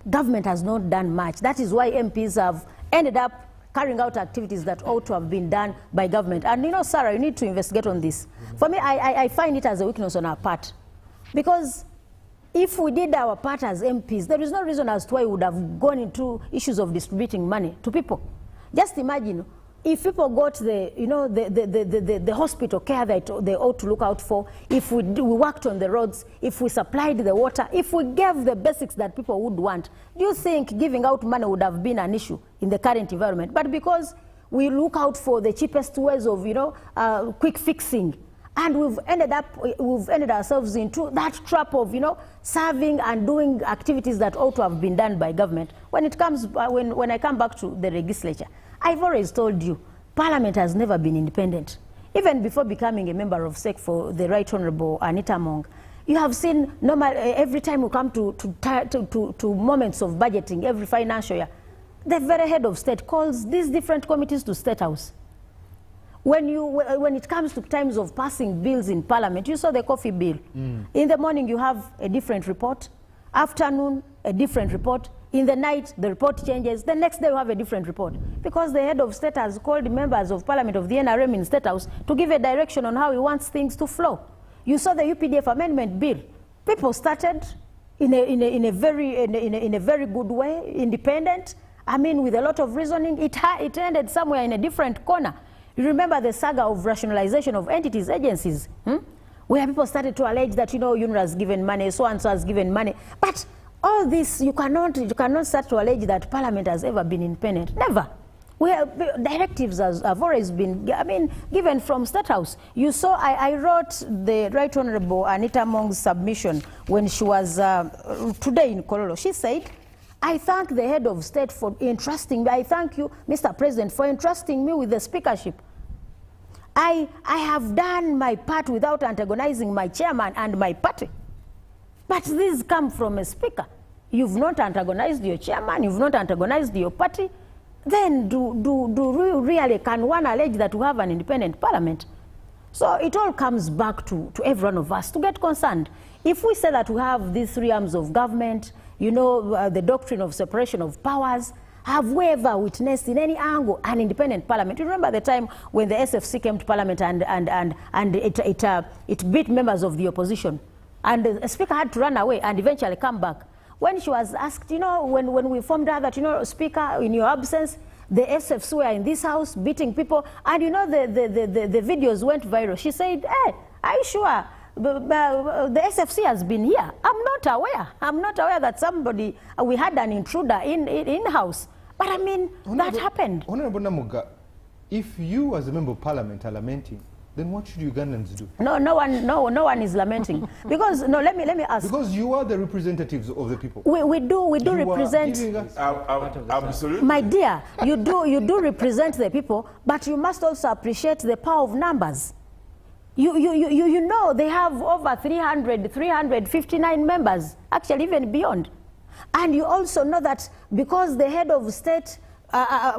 government has not done much. That is why MPs have ended up carrying out activities that ought to have been done by government. And, you know, Sarah, you need to investigate on this. For me, I find it as a weakness on our part. Because if we did our part as MPs, there is no reason as to why we would have gone into issues of distributing money to people. Just imagine, if people got the hospital care that they ought to look out for, if we worked on the roads, if we supplied the water, if we gave the basics that people would want, do you think giving out money would have been an issue in the current environment? But because we look out for the cheapest ways of, quick fixing, and we've ended ourselves into that trap of, serving and doing activities that ought to have been done by government. When it comes, when I come back to the legislature, I've always told you, Parliament has never been independent. Even before becoming a member of SEC for the Right Honourable Anita Mong, you have seen every time we come to moments of budgeting, every financial year, the very head of state calls these different committees to State House. When it comes to times of passing bills in Parliament, you saw the coffee bill. In the morning, you have a different report. Afternoon, a different report. In the night, the report changes. The next day, you have a different report. Because the head of state has called members of Parliament of the NRM in State House to give a direction on how he wants things to flow. You saw the UPDF amendment bill. People started in a very good way, independent. I mean, with a lot of reasoning. It ended somewhere in a different corner. You remember the saga of rationalization of entities, agencies, where people started to allege that, UNRWA has given money, so-and-so has given money. But all this, you cannot start to allege that Parliament has ever been independent. Never. the directives have always been, given from State House. You saw, I wrote the Right Honorable Anita Mong's submission when she was today in Kololo. She said, I thank the head of state for entrusting me. I thank you, Mr. President, for entrusting me with the speakership. I have done my part without antagonizing my chairman and my party. But these come from a speaker. You've not antagonized your chairman, you've not antagonized your party. Then really can one allege that we have an independent parliament? So it all comes back to every one of us to get concerned. If we say that we have these three arms of government, you know, the doctrine of separation of powers, have we ever witnessed in any angle an independent parliament? You remember the time when the SFC came to parliament and it beat members of the opposition, and the speaker had to run away and eventually come back. When she was asked, you know, when we informed her that, you know, Speaker, in your absence, the SFs were in this house beating people, and you know, the videos went viral. She said, hey, are you sure the SFC has been here? I'm not aware. I'm not aware that somebody, we had an intruder in-house. But I mean, that happened. Honorable Namuga, if you as a member of parliament are lamenting, then what should Ugandans do? No one is lamenting. Because, no, let me ask. Because you are the representatives of the people. We do represent. Absolutely. My dear, you do represent the people, but you must also appreciate the power of numbers. You know they have over 359 members, actually even beyond. And you also know that because the head of state,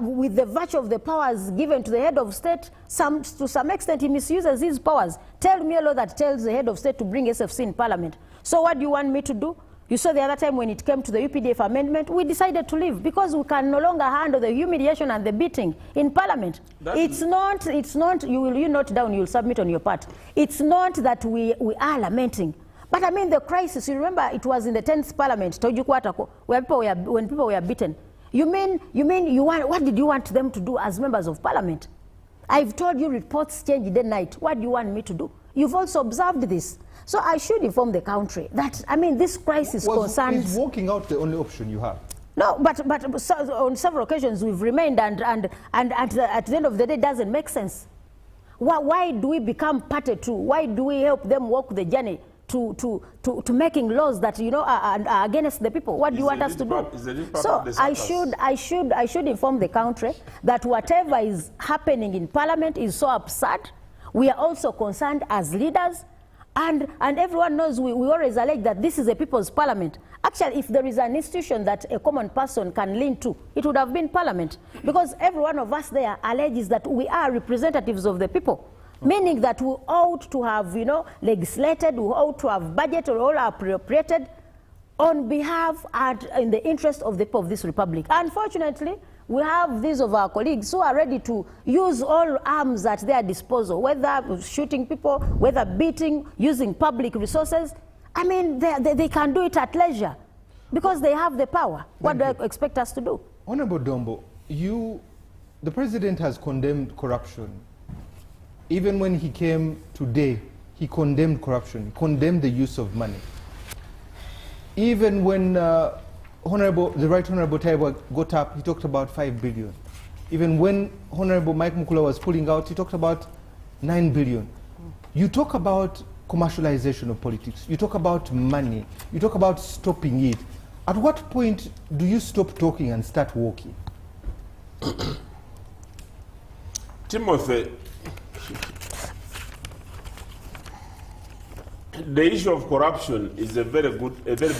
with the virtue of the powers given to the head of state, to some extent he misuses his powers. Tell me a law that tells the head of state to bring SFC in parliament. So what do you want me to do? You saw the other time when it came to the UPDF amendment, we decided to leave because we can no longer handle the humiliation and the beating in parliament. It's not, you note down, you'll submit on your part. It's not that we are lamenting. But I mean the crisis, you remember it was in the 10th parliament, when people were beaten. What did you want them to do as members of parliament? I've told you reports change day night. What do you want me to do? You've also observed this. So I should inform the country that, I mean, this crisis concerns... Is walking out the only option you have? No, but on several occasions we've remained and at the end of the day it doesn't make sense. Why do we become party to? Why do we help them walk the journey to making laws that, you know, are against the people? What do you want us to do? So I should inform the country that whatever is happening in parliament is so absurd. We are also concerned as leaders, and everyone knows we always allege that this is a people's parliament. Actually, if there is an institution that a common person can lean to, it would have been parliament, because every one of us there alleges that we are representatives of the people. Meaning that we ought to have, you know, legislated, we ought to have budgeted or appropriated on behalf and in the interest of the people of this republic. Unfortunately, we have these of our colleagues who are ready to use all arms at their disposal, whether shooting people, whether beating, using public resources. I mean, they can do it at leisure because they have the power. What do you expect us to do? Honorable Dombo, the president has condemned corruption. Even when he came today, he condemned corruption, he condemned the use of money. Even when the Right Honorable Taiwa got up, he talked about 5 billion. Even when Honorable Mike Mukula was pulling out, he talked about 9 billion. You talk about commercialization of politics, you talk about money, you talk about stopping it. At what point do you stop talking and start walking? Timothy, the issue of corruption is a very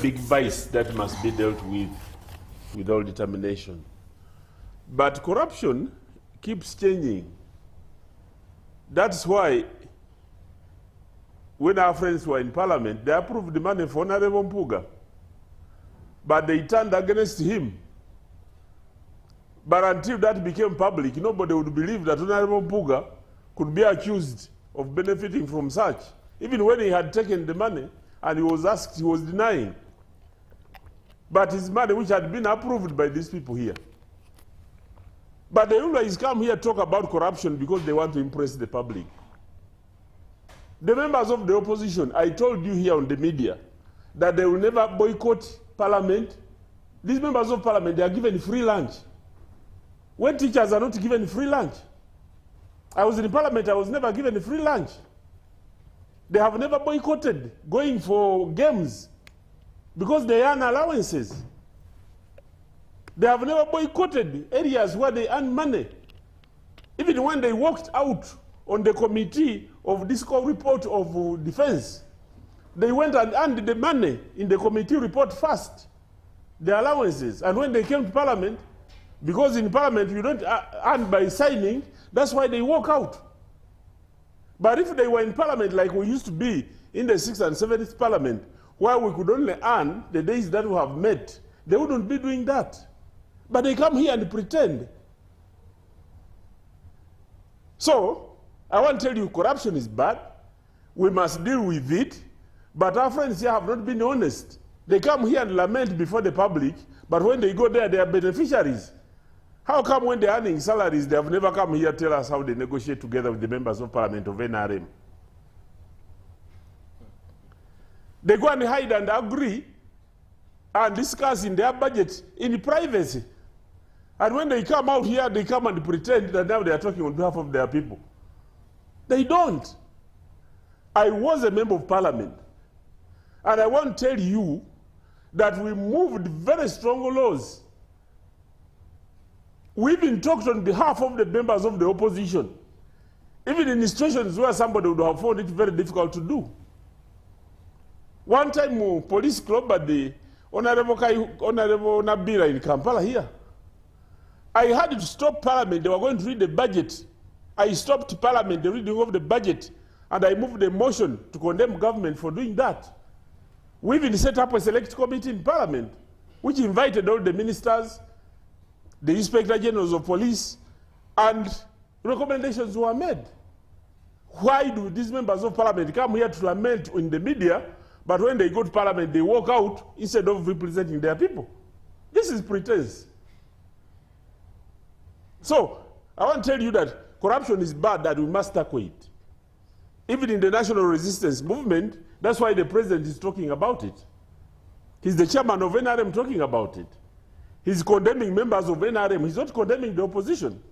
big vice that must be dealt with all determination. But corruption keeps changing. That's why when our friends were in parliament, they approved the money for Nrm Mpuga, but they turned against him. But until that became public, nobody would believe that Nrm Mpuga could be accused of benefiting from such. Even when he had taken the money and he was asked, he was denying. But his money, which had been approved by these people here. But they always come here to talk about corruption because they want to impress the public. The members of the opposition, I told you here on the media, that they will never boycott parliament. These members of parliament, they are given free lunch. when teachers are not given free lunch. I was in parliament, I was never given free lunch. They have never boycotted going for games because they earn allowances. They have never boycotted areas where they earn money. Even when they walked out on the committee of disco report of defense, they went and earned the money in the committee report first, the allowances. And when they came to parliament, because in parliament you don't earn by signing, that's why they walk out. But if they were in parliament like we used to be in the 6th and 7th parliament, where we could only earn the days that we have met, they wouldn't be doing that. But they come here and pretend. So, I want to tell you, corruption is bad. We must deal with it. But our friends here have not been honest. They come here and lament before the public, but when they go there, they are beneficiaries. How come when they're earning salaries, they have never come here to tell us how they negotiate together with the members of parliament of NRM? They go and hide and agree and discuss in their budget in privacy. And when they come out here, they come and pretend that now they are talking on behalf of their people. They don't. I was a member of parliament. And I want to tell you that we moved very strong laws. We even talked on behalf of the members of the opposition, even in situations where somebody would have found it very difficult to do. One time, police club at the Honorable Nabira in Kampala here. I had to stop parliament. They were going to read the budget. I stopped parliament, the reading of the budget, and I moved a motion to condemn government for doing that. We even set up a select committee in parliament, which invited all the ministers, the inspector generals of police, and recommendations were made. Why do these members of parliament come here to lament in the media, but when they go to parliament, they walk out instead of representing their people? This is pretense. So, I want to tell you that corruption is bad, that we must tackle it. Even in the national resistance movement, that's why the president is talking about it. He's the chairman of NRM talking about it. He's condemning members of NRM. He's not condemning the opposition.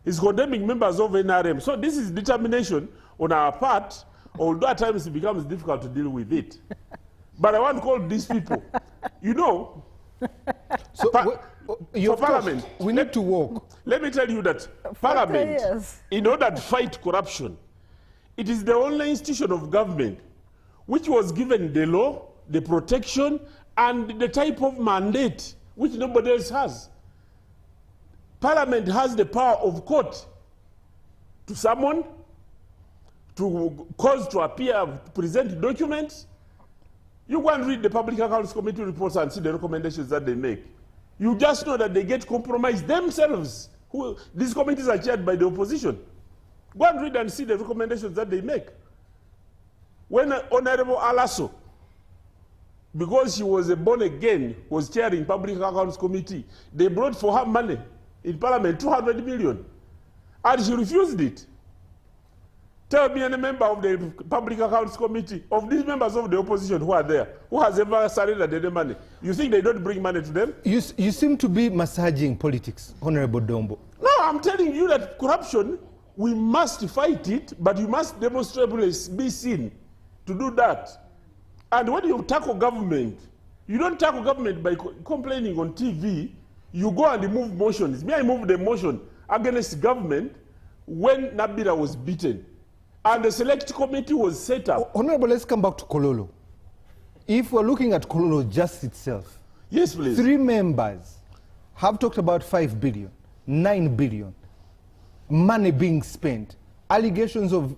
He's condemning members of NRM. So this is determination on our part, although at times it becomes difficult to deal with it. But I want to call these people, you know, so for parliament, we need to work. Let me tell you that parliament, in order to fight corruption, it is the only institution of government which was given the law, the protection, and the type of mandate which nobody else has. Parliament has the power of court to summon, to cause to appear, to present documents. You go and read the Public Accounts Committee reports and see the recommendations that they make. You just know that they get compromised themselves. These committees are chaired by the opposition. Go and read and see the recommendations that they make. When Honorable Alaso, because she was a born again, was chairing Public Accounts Committee, they brought for her money in Parliament, 200 million. And she refused it. Tell me any member of the Public Accounts Committee, of these members of the opposition who are there, who has ever surrendered any money. You think they don't bring money to them? You seem to be massaging politics, Honorable Dombo. No, I'm telling you that corruption, we must fight it, but you must demonstrably be seen to do that. And when you tackle government, you don't tackle government by complaining on TV. You go and move motions. Me, I moved a motion against government when Nabira was beaten. And the select committee was set up. Honorable, let's come back to Kololo. If we're looking at Kololo just itself, yes, please. 3 members have talked about 5 billion, 9 billion, money being spent, allegations of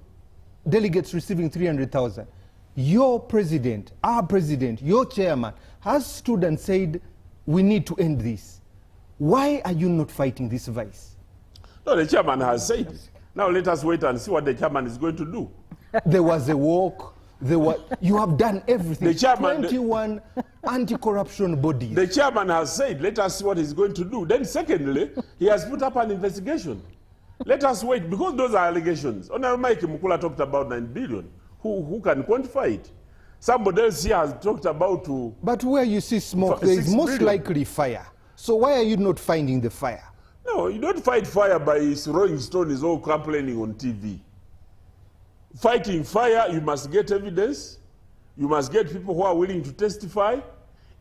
delegates receiving 300,000. Your president, our president, your chairman has stood and said, we need to end this. Why are you not fighting this vice? No, the chairman has said. Now let us wait and see what the chairman is going to do. There was a walk. You have done everything. The chairman, 21 anti-corruption bodies. The chairman has said, let us see what he's going to do. Then secondly, he has put up an investigation. Let us wait, because those are allegations. Honorable Mike Mukula talked about 9 billion. Who can quantify it? Somebody else here has talked about... But where you see smoke, there is most likely fire. So why are you not finding the fire? No, you don't fight fire by throwing stones or complaining on TV. Fighting fire, you must get evidence. You must get people who are willing to testify.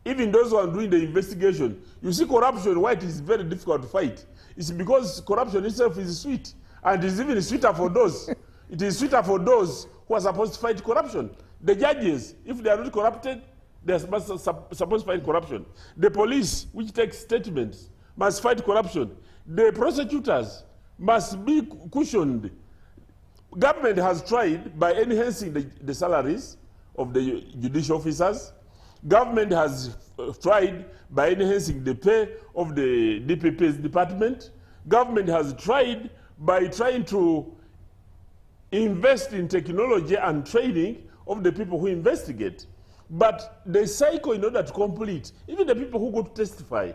Even those who are doing the investigation. You see corruption, why it is very difficult to fight. It's because corruption itself is sweet. And it is even sweeter for those. It is sweeter for those who are supposed to fight corruption. The judges, if they are not corrupted, they are supposed to fight corruption. The police, which takes statements, must fight corruption. The prosecutors must be cushioned. Government has tried by enhancing the salaries of the judicial officers. Government has tried by enhancing the pay of the DPP's department. Government has tried by trying to invest in technology and training of the people who investigate. But the cycle, in order to complete, even the people who go to testify,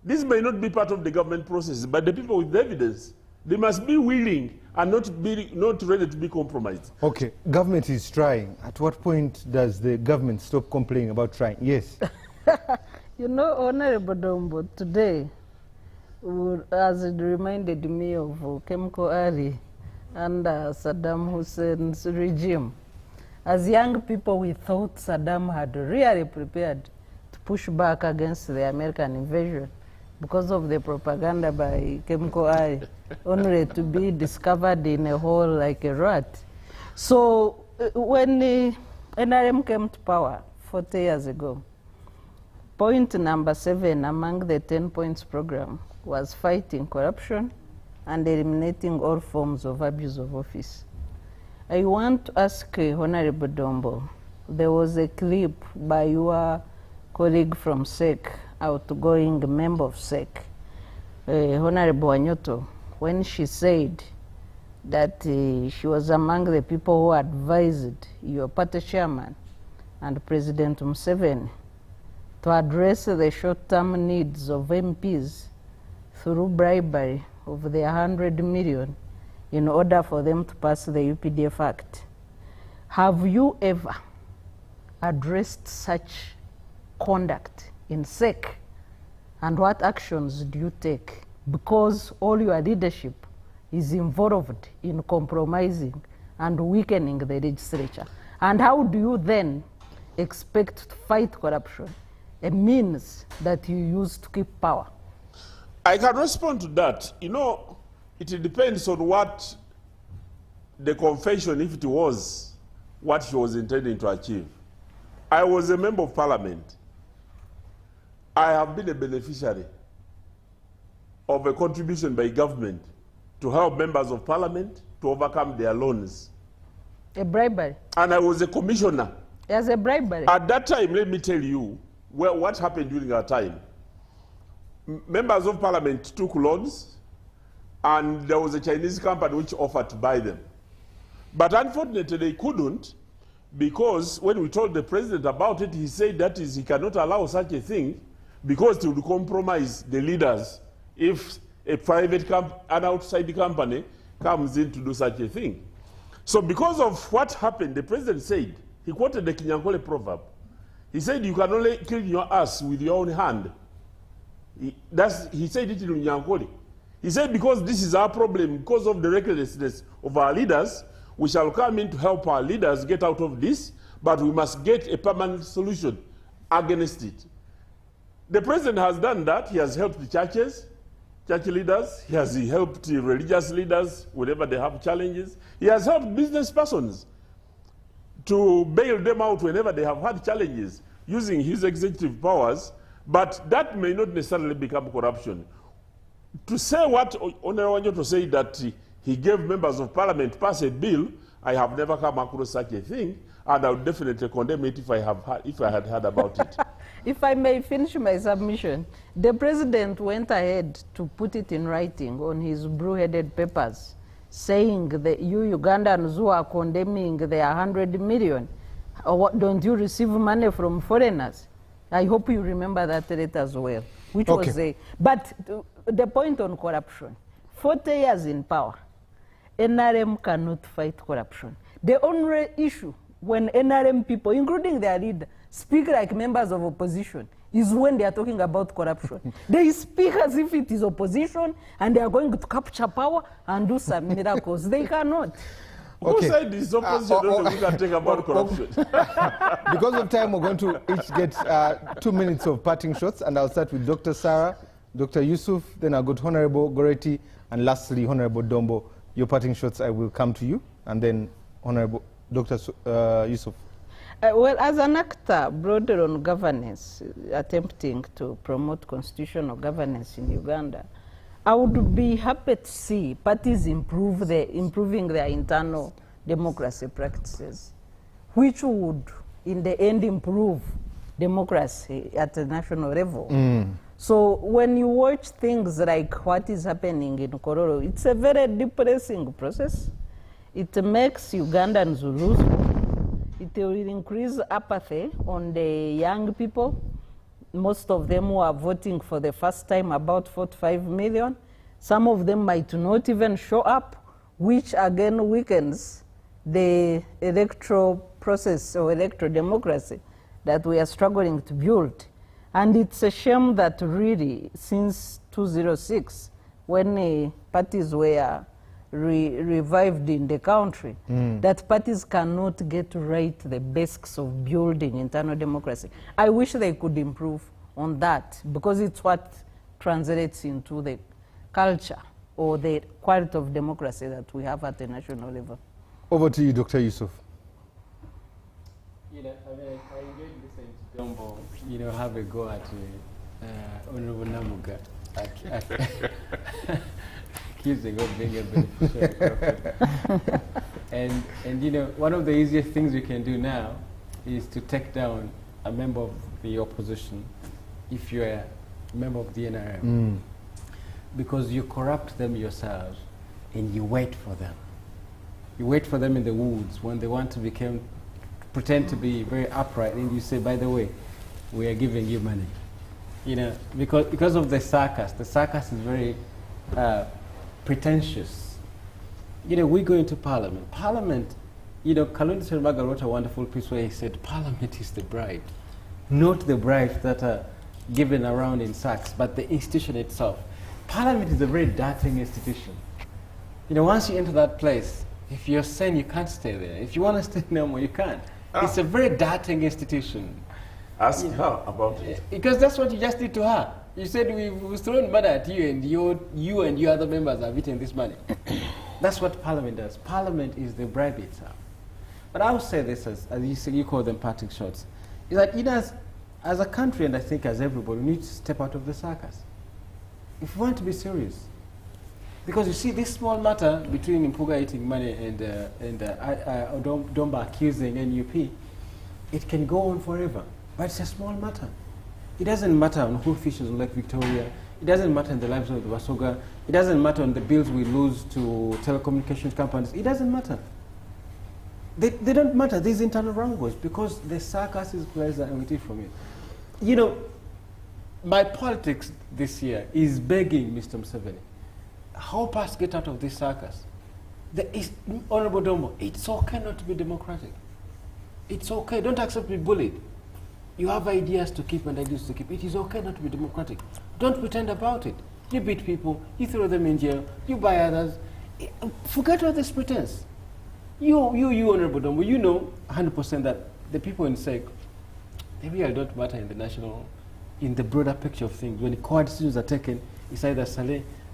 this may not be part of the government process, but the people with the evidence, they must be willing and not ready to be compromised. Okay, government is trying. At what point does the government stop complaining about trying? Yes. You know, Honorable Dombo, today, as it reminded me of Kemko Ali under Saddam Hussein's regime. As young people, we thought Saddam had really prepared to push back against the American invasion because of the propaganda by Kemko Ali, only to be discovered in a hole like a rat. So when NRM came to power 40 years ago, point number 7 among the 10 points program was fighting corruption and eliminating all forms of abuse of office. I want to ask Honorable Dombo, there was a clip by your colleague from SEC, outgoing member of SEC, Honorable Wanyoto, when she said that she was among the people who advised your party chairman and President Museveni to address the short-term needs of MPs through bribery of the 100 million in order for them to pass the UPDF Act. Have you ever addressed such conduct in SEC? And what actions do you take? Because all your leadership is involved in compromising and weakening the legislature. And how do you then expect to fight corruption, a means that you use to keep power? I can respond to that. You know, it depends on what the confession, if it was, what she was intending to achieve. I was a member of parliament. I have been a beneficiary of a contribution by government to help members of parliament to overcome their loans. A bribery? And I was a commissioner. As a bribery? At that time, let me tell you what happened during our time. Members of parliament took loans, and there was a Chinese company which offered to buy them. But unfortunately, they couldn't, because when we told the president about it, he said that he cannot allow such a thing because it would compromise the leaders if a private an outside company comes in to do such a thing. So because of what happened, the president said, he quoted the Kinyankole proverb. He said, you can only kill your ass with your own hand. He said it in Kinyankole. He said, because this is our problem, because of the recklessness of our leaders, we shall come in to help our leaders get out of this, but we must get a permanent solution against it. The president has done that. He has helped the churches, church leaders. He has helped the religious leaders whenever they have challenges. He has helped business persons to bail them out whenever they have had challenges using his executive powers, but that may not necessarily become corruption. To say what Honorable Wanyoto said, that he gave members of parliament pass a bill, I have never come across such a thing, and I would definitely condemn it if I had heard about it. If I may finish my submission, the president went ahead to put it in writing on his blue-headed papers, saying that you Ugandans who are condemning the 100 million, don't you receive money from foreigners? I hope you remember that letter as well, which was a... But the point on corruption, 40 years in power, NRM cannot fight corruption. The only issue when NRM people, including their leader, speak like members of opposition, is when they are talking about corruption. They speak as if it is opposition and they are going to capture power and do some miracles. They cannot. Who said this opposition we can take about corruption? Because of time, we're going to each get 2 minutes of parting shots, and I'll start with Dr. Sarah, Dr. Yusuf, then I'll go to Honorable Goretti, and lastly, Honorable Dombo. Your parting shots, I will come to you, and then Honorable Dr. Yusuf. Well, as an actor broader on governance, attempting to promote constitutional governance in Uganda, I would be happy to see parties improving their internal democracy practices, which would, in the end, improve democracy at the national level. So when you watch things like what is happening in Kororo, it's a very depressing process. It makes Ugandans lose hope. It will increase apathy on the young people, most of them who are voting for the first time, about 45 million. Some of them might not even show up, which again weakens the electoral process or electoral democracy that we are struggling to build. And it's a shame that really, since 2006, when parties were revived in the country, that parties cannot get right the basics of building internal democracy. I wish they could improve on that, because it's what translates into the culture or the quality of democracy that we have at the national level. Over to you, Dr. Yusuf. You know, I mean, I enjoyed listening to Dombo, you know, have a go at Honorable Namuga. Accusing of being a beneficiary. and you know, one of the easiest things we can do now is to take down a member of the opposition if you're a member of the NRM. Because you corrupt them yourselves and you wait for them. You wait for them in the woods when they want to pretend to be very upright, and you say, by the way, we are giving you money. You know, because of the circus. The circus is very pretentious. You know, we go into Parliament. Parliament, you know, Kalonji Sermaga wrote a wonderful piece where he said, Parliament is the bride, not the bribes that are given around in sacks, but the institution itself. Parliament is a very darting institution. You know, once you enter that place, if you're sane, you can't stay there. If you want to stay no more, you can't. It's a very darting institution. Ask her about it. Because that's what you just did to her. You said we've thrown money at you, and you and your other members have eaten this money. That's what Parliament does. Parliament is the bribe itself. But I would say this, as you say, you call them parting shots, is that, you know, as a country, and I think as everybody, we need to step out of the circus. If we want to be serious. Because you see, this small matter between Mpuga eating money and Domba accusing NUP, it can go on forever. But it's a small matter. It doesn't matter on who fishes on Lake Victoria. It doesn't matter in the lives of the Wasoga. It doesn't matter on the bills we lose to telecommunications companies. It doesn't matter. They don't matter, these internal wrangles, because the circus is pleasure and we take from it. You know, my politics this year is begging Mr. Museveni, help us get out of this circus. Honorable Dombo, it's okay not to be democratic. It's okay, don't accept to be bullied. You have ideas to keep and ideas to keep. It is okay not to be democratic. Don't pretend about it. You beat people, you throw them in jail, you buy others. Forget all this pretense. You Honorable Dombo, you know 100% that the people in SEC, they really don't matter in the broader picture of things. When core decisions are taken, it's either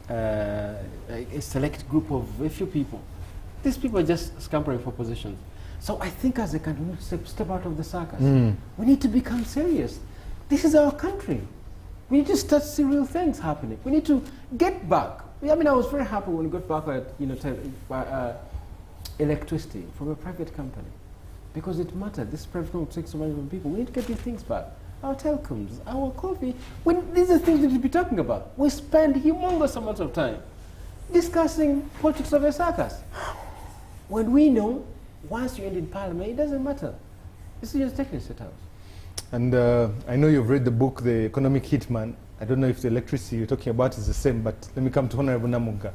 a select group of a few people. These people are just scampering for positions. So I think as a country, we need to step out of the circus. We need to become serious. This is our country. We need to start to see real things happening. We need to get back. I mean, I was very happy when we got back at, you know, electricity from a private company, because it mattered. This private company takes so money from people. We need to get these things back. Our telecoms, our coffee. These are things we should be talking about. We spend humongous amounts of time discussing politics of a circus, when we know once you end in Parliament, it doesn't matter. This is just taking set out. And I know you've read the book, The Economic Hitman. I don't know if the electricity you're talking about is the same, but let me come to Honorable Namuga.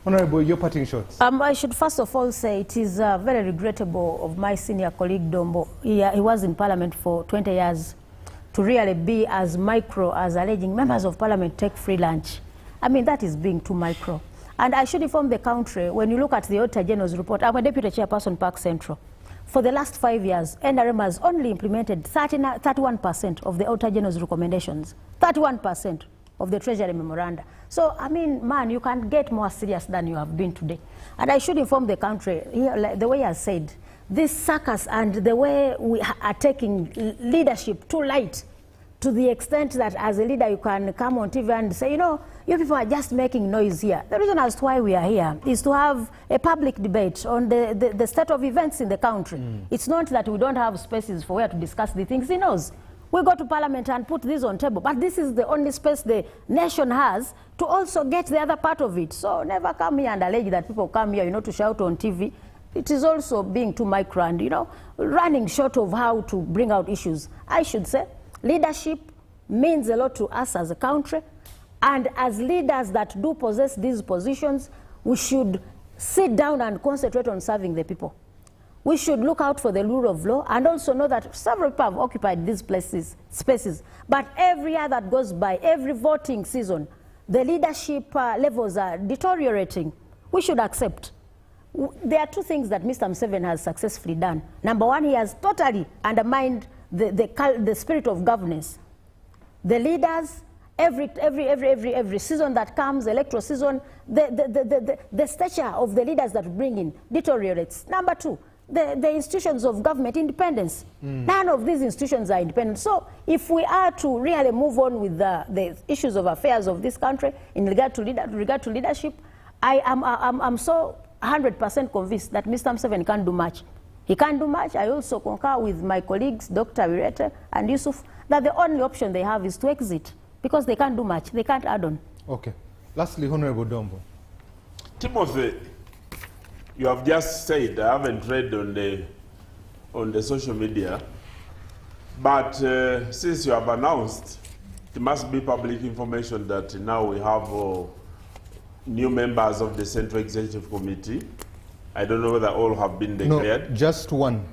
Honorable, your parting shots. I should first of all say it is very regrettable of my senior colleague Dombo. He was in Parliament for 20 years to really be as micro as alleging members of parliament take free lunch. I mean, that is being too micro. And I should inform the country, when you look at the Auditor General's report, I'm a deputy chairperson, Park Central. For the last 5 years, NRM has only implemented 31% of the Auditor General's recommendations, 31% of the Treasury memoranda. So, I mean, man, you can't get more serious than you have been today. And I should inform the country, like the way I said, this circus and the way we are taking leadership too light, to the extent that as a leader you can come on TV and say, you know, you people are just making noise here. The reason as to why we are here is to have a public debate on the state of events in the country. It's not that we don't have spaces for where to discuss the things. He knows. We go to parliament and put this on table, but this is the only space the nation has to also get the other part of it. So never come here and allege that people come here, you know, to shout on TV. It is also being too micro and, you know, running short of how to bring out issues. I should say leadership means a lot to us as a country, and as leaders that do possess these positions, we should sit down and concentrate on serving the people. We should look out for the rule of law and also know that several people have occupied these spaces. But every year that goes by, every voting season, the leadership levels are deteriorating. We should accept. There are two things that Mr. Museveni has successfully done. Number one, he has totally undermined the spirit of governance. The leaders, every season that comes, electoral season, the stature of the leaders that we bring in deteriorates. Number two, the institutions of government independence. None of these institutions are independent. So if we are to really move on with the issues of affairs of this country in regard to leadership, I'm so 100% convinced that Mr. Museveni can't do much. He can't do much. I also concur with my colleagues, Dr. Wirete and Yusuf, that the only option they have is to exit because they can't do much. They can't add on. Okay. Lastly, Honorable Dombo. Timothy, you have just said, I haven't read on the social media, but since you have announced, it must be public information that now we have new members of the Central Executive Committee. I don't know whether all have been declared. No, just one.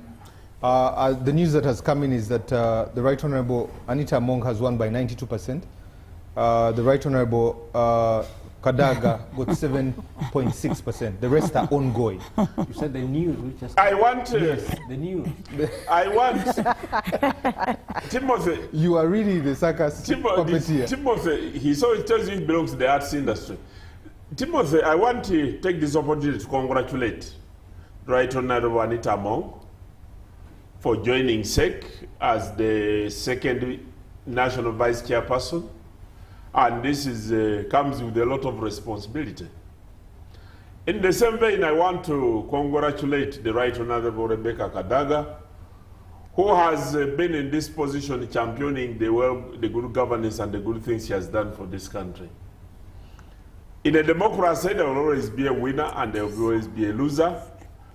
The news that has come in is that the Right Honorable Anita Among has won by 92%. The Right Honorable Kadaga got 7.6%. The rest are ongoing. You said the news. I want yes, the news. I want Timothy. You are really the circus puppeteer. Timothy, he tells you he belongs to the arts industry. Timothy, I want to take this opportunity to congratulate Right Honorable Anita Among for joining SEC as the second national vice chairperson. And this is, comes with a lot of responsibility. In the same vein, I want to congratulate the Right Honorable Rebecca Kadaga, who has been in this position championing the good governance and the good things she has done for this country. In a democracy, there will always be a winner and there will always be a loser.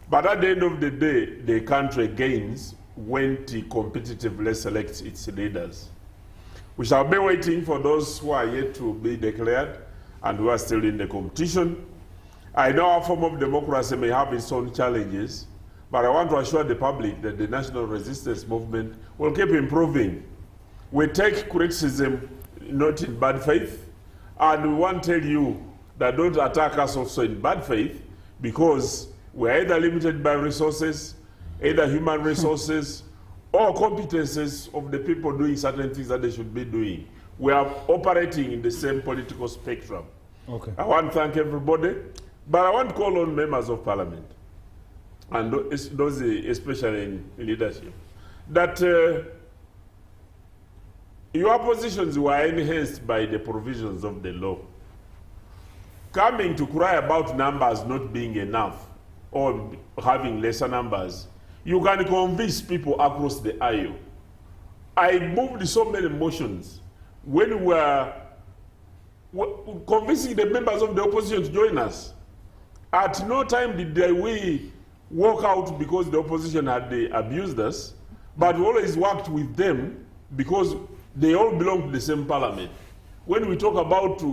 But at the end of the day, the country gains when it competitively selects its leaders. We shall be waiting for those who are yet to be declared and who are still in the competition. I know our form of democracy may have its own challenges, but I want to assure the public that the national resistance movement will keep improving. We take criticism not in bad faith, and we want to tell you that don't attack us also in bad faith, because we're either limited by resources, either human resources, or competences of the people doing certain things that they should be doing. We are operating in the same political spectrum. Okay. I want to thank everybody, but I want to call on members of parliament, and those especially in leadership, that your positions were enhanced by the provisions of the law. Coming to cry about numbers not being enough or having lesser numbers, you can convince people across the aisle. I moved so many motions when we were convincing the members of the opposition to join us. At no time did we walk out because the opposition had abused us, but we always worked with them because they all belong to the same parliament. When we talk about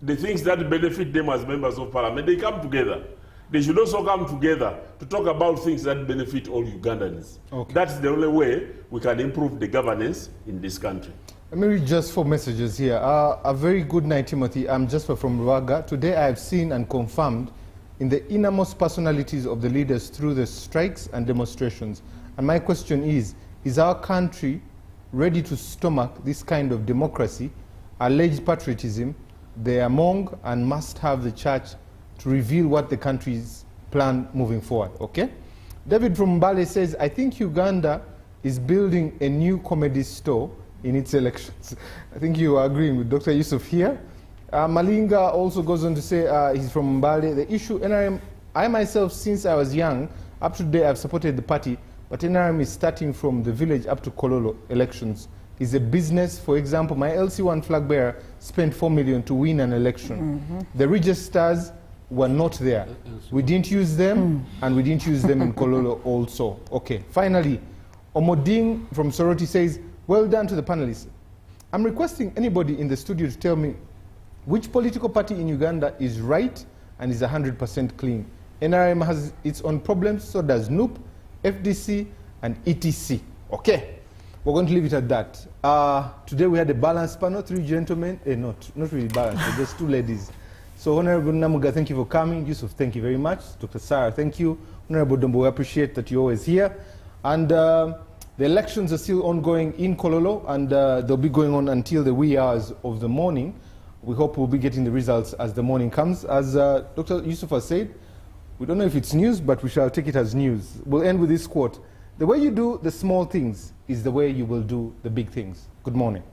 the things that benefit them as members of parliament, they come together. they should also come together to talk about things that benefit all Ugandans. Okay. That's the only way we can improve the governance in this country. Let me read just 4 messages here. A very good night, Timothy. I'm Jasper from Ruaga. Today I have seen and confirmed in the innermost personalities of the leaders through the strikes and demonstrations. And my question is our country ready to stomach this kind of democracy, alleged patriotism, the among, and must have the church to reveal what the country's plan moving forward, okay? David from Mbale says, I think Uganda is building a new comedy store in its elections. I think you are agreeing with Dr. Yusuf here. Malinga also goes on to say, he's from Mbale, the issue, NRM, I myself, since I was young, up to today I've supported the party, but NRM is starting from the village up to Kololo elections. Is a business. For example, my LC1 flag bearer spent 4 million to win an election. The registers were not there. We didn't use them, and we didn't use them in Kololo also. Okay, finally, Omoding from Soroti says, well done to the panelists. I'm requesting anybody in the studio to tell me which political party in Uganda is right and is 100% clean. NRM has its own problems, so does NUP, FDC, and ETC. Okay, we're going to leave it at that. Today we had a balanced panel, 3 gentlemen, not really balanced, but just 2 ladies. So Honorable Namuga, thank you for coming. Yusuf, thank you very much. Dr. Sarah, thank you. Honorable Dombo, we appreciate that you're always here. And the elections are still ongoing in Kololo, and they'll be going on until the wee hours of the morning. We hope we'll be getting the results as the morning comes. As Dr. Yusuf has said, we don't know if it's news, but we shall take it as news. We'll end with this quote. The way you do the small things is the way you will do the big things. Good morning.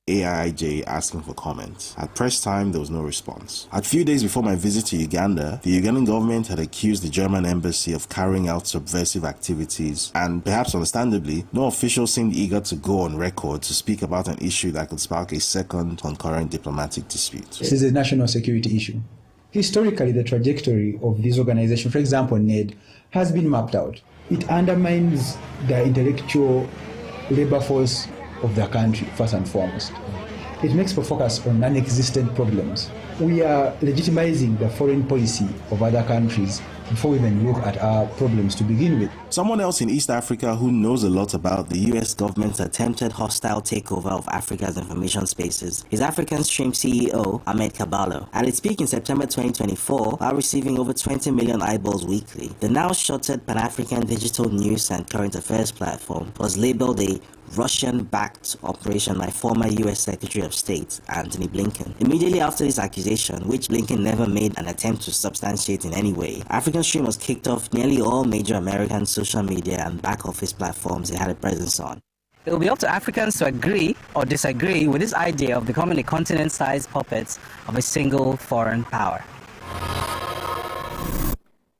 AIJ asking for comments. At press time, there was no response. A few days before my visit to Uganda, the Ugandan government had accused the German embassy of carrying out subversive activities, and perhaps understandably, no official seemed eager to go on record to speak about an issue that could spark a second concurrent diplomatic dispute. This is a national security issue. Historically, the trajectory of this organization, for example, NED, has been mapped out. It undermines the intellectual labor force of the country, first and foremost. It makes for focus on non-existent problems. We are legitimizing the foreign policy of other countries before we even look at our problems to begin with. Someone else in East Africa who knows a lot about the US government's attempted hostile takeover of Africa's information spaces is African Stream CEO Ahmed Kabalo. At its peak in September 2024, while receiving over 20 million eyeballs weekly, the now shuttered Pan-African digital news and current affairs platform was labeled a Russian-backed operation by former U.S. Secretary of State Antony Blinken. Immediately after this accusation, which Blinken never made an attempt to substantiate in any way, African Stream was kicked off nearly all major American social media and back-office platforms it had a presence on. It will be up to Africans to agree or disagree with this idea of becoming a continent-sized puppet of a single foreign power.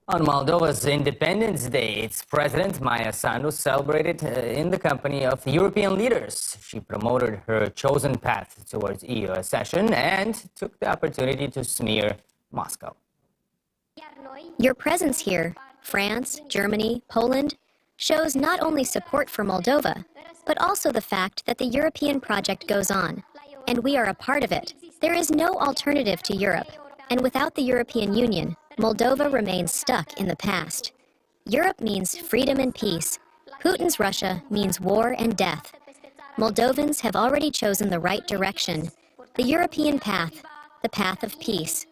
On Moldova's Independence Day, its president, Maya Sandu, celebrated in the company of European leaders. She promoted her chosen path towards EU accession and took the opportunity to smear Moscow. Your presence here, France, Germany, Poland, shows not only support for Moldova, but also the fact that the European project goes on, and we are a part of it. There is no alternative to Europe, and without the European Union, Moldova remains stuck in the past. Europe means freedom and peace. Putin's Russia means war and death. Moldovans have already chosen the right direction, the European path, the path of peace.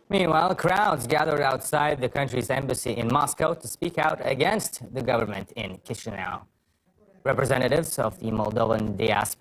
Meanwhile, crowds gathered outside the country's embassy in Moscow to speak out against the government in Chisinau. Representatives of the Moldovan diaspora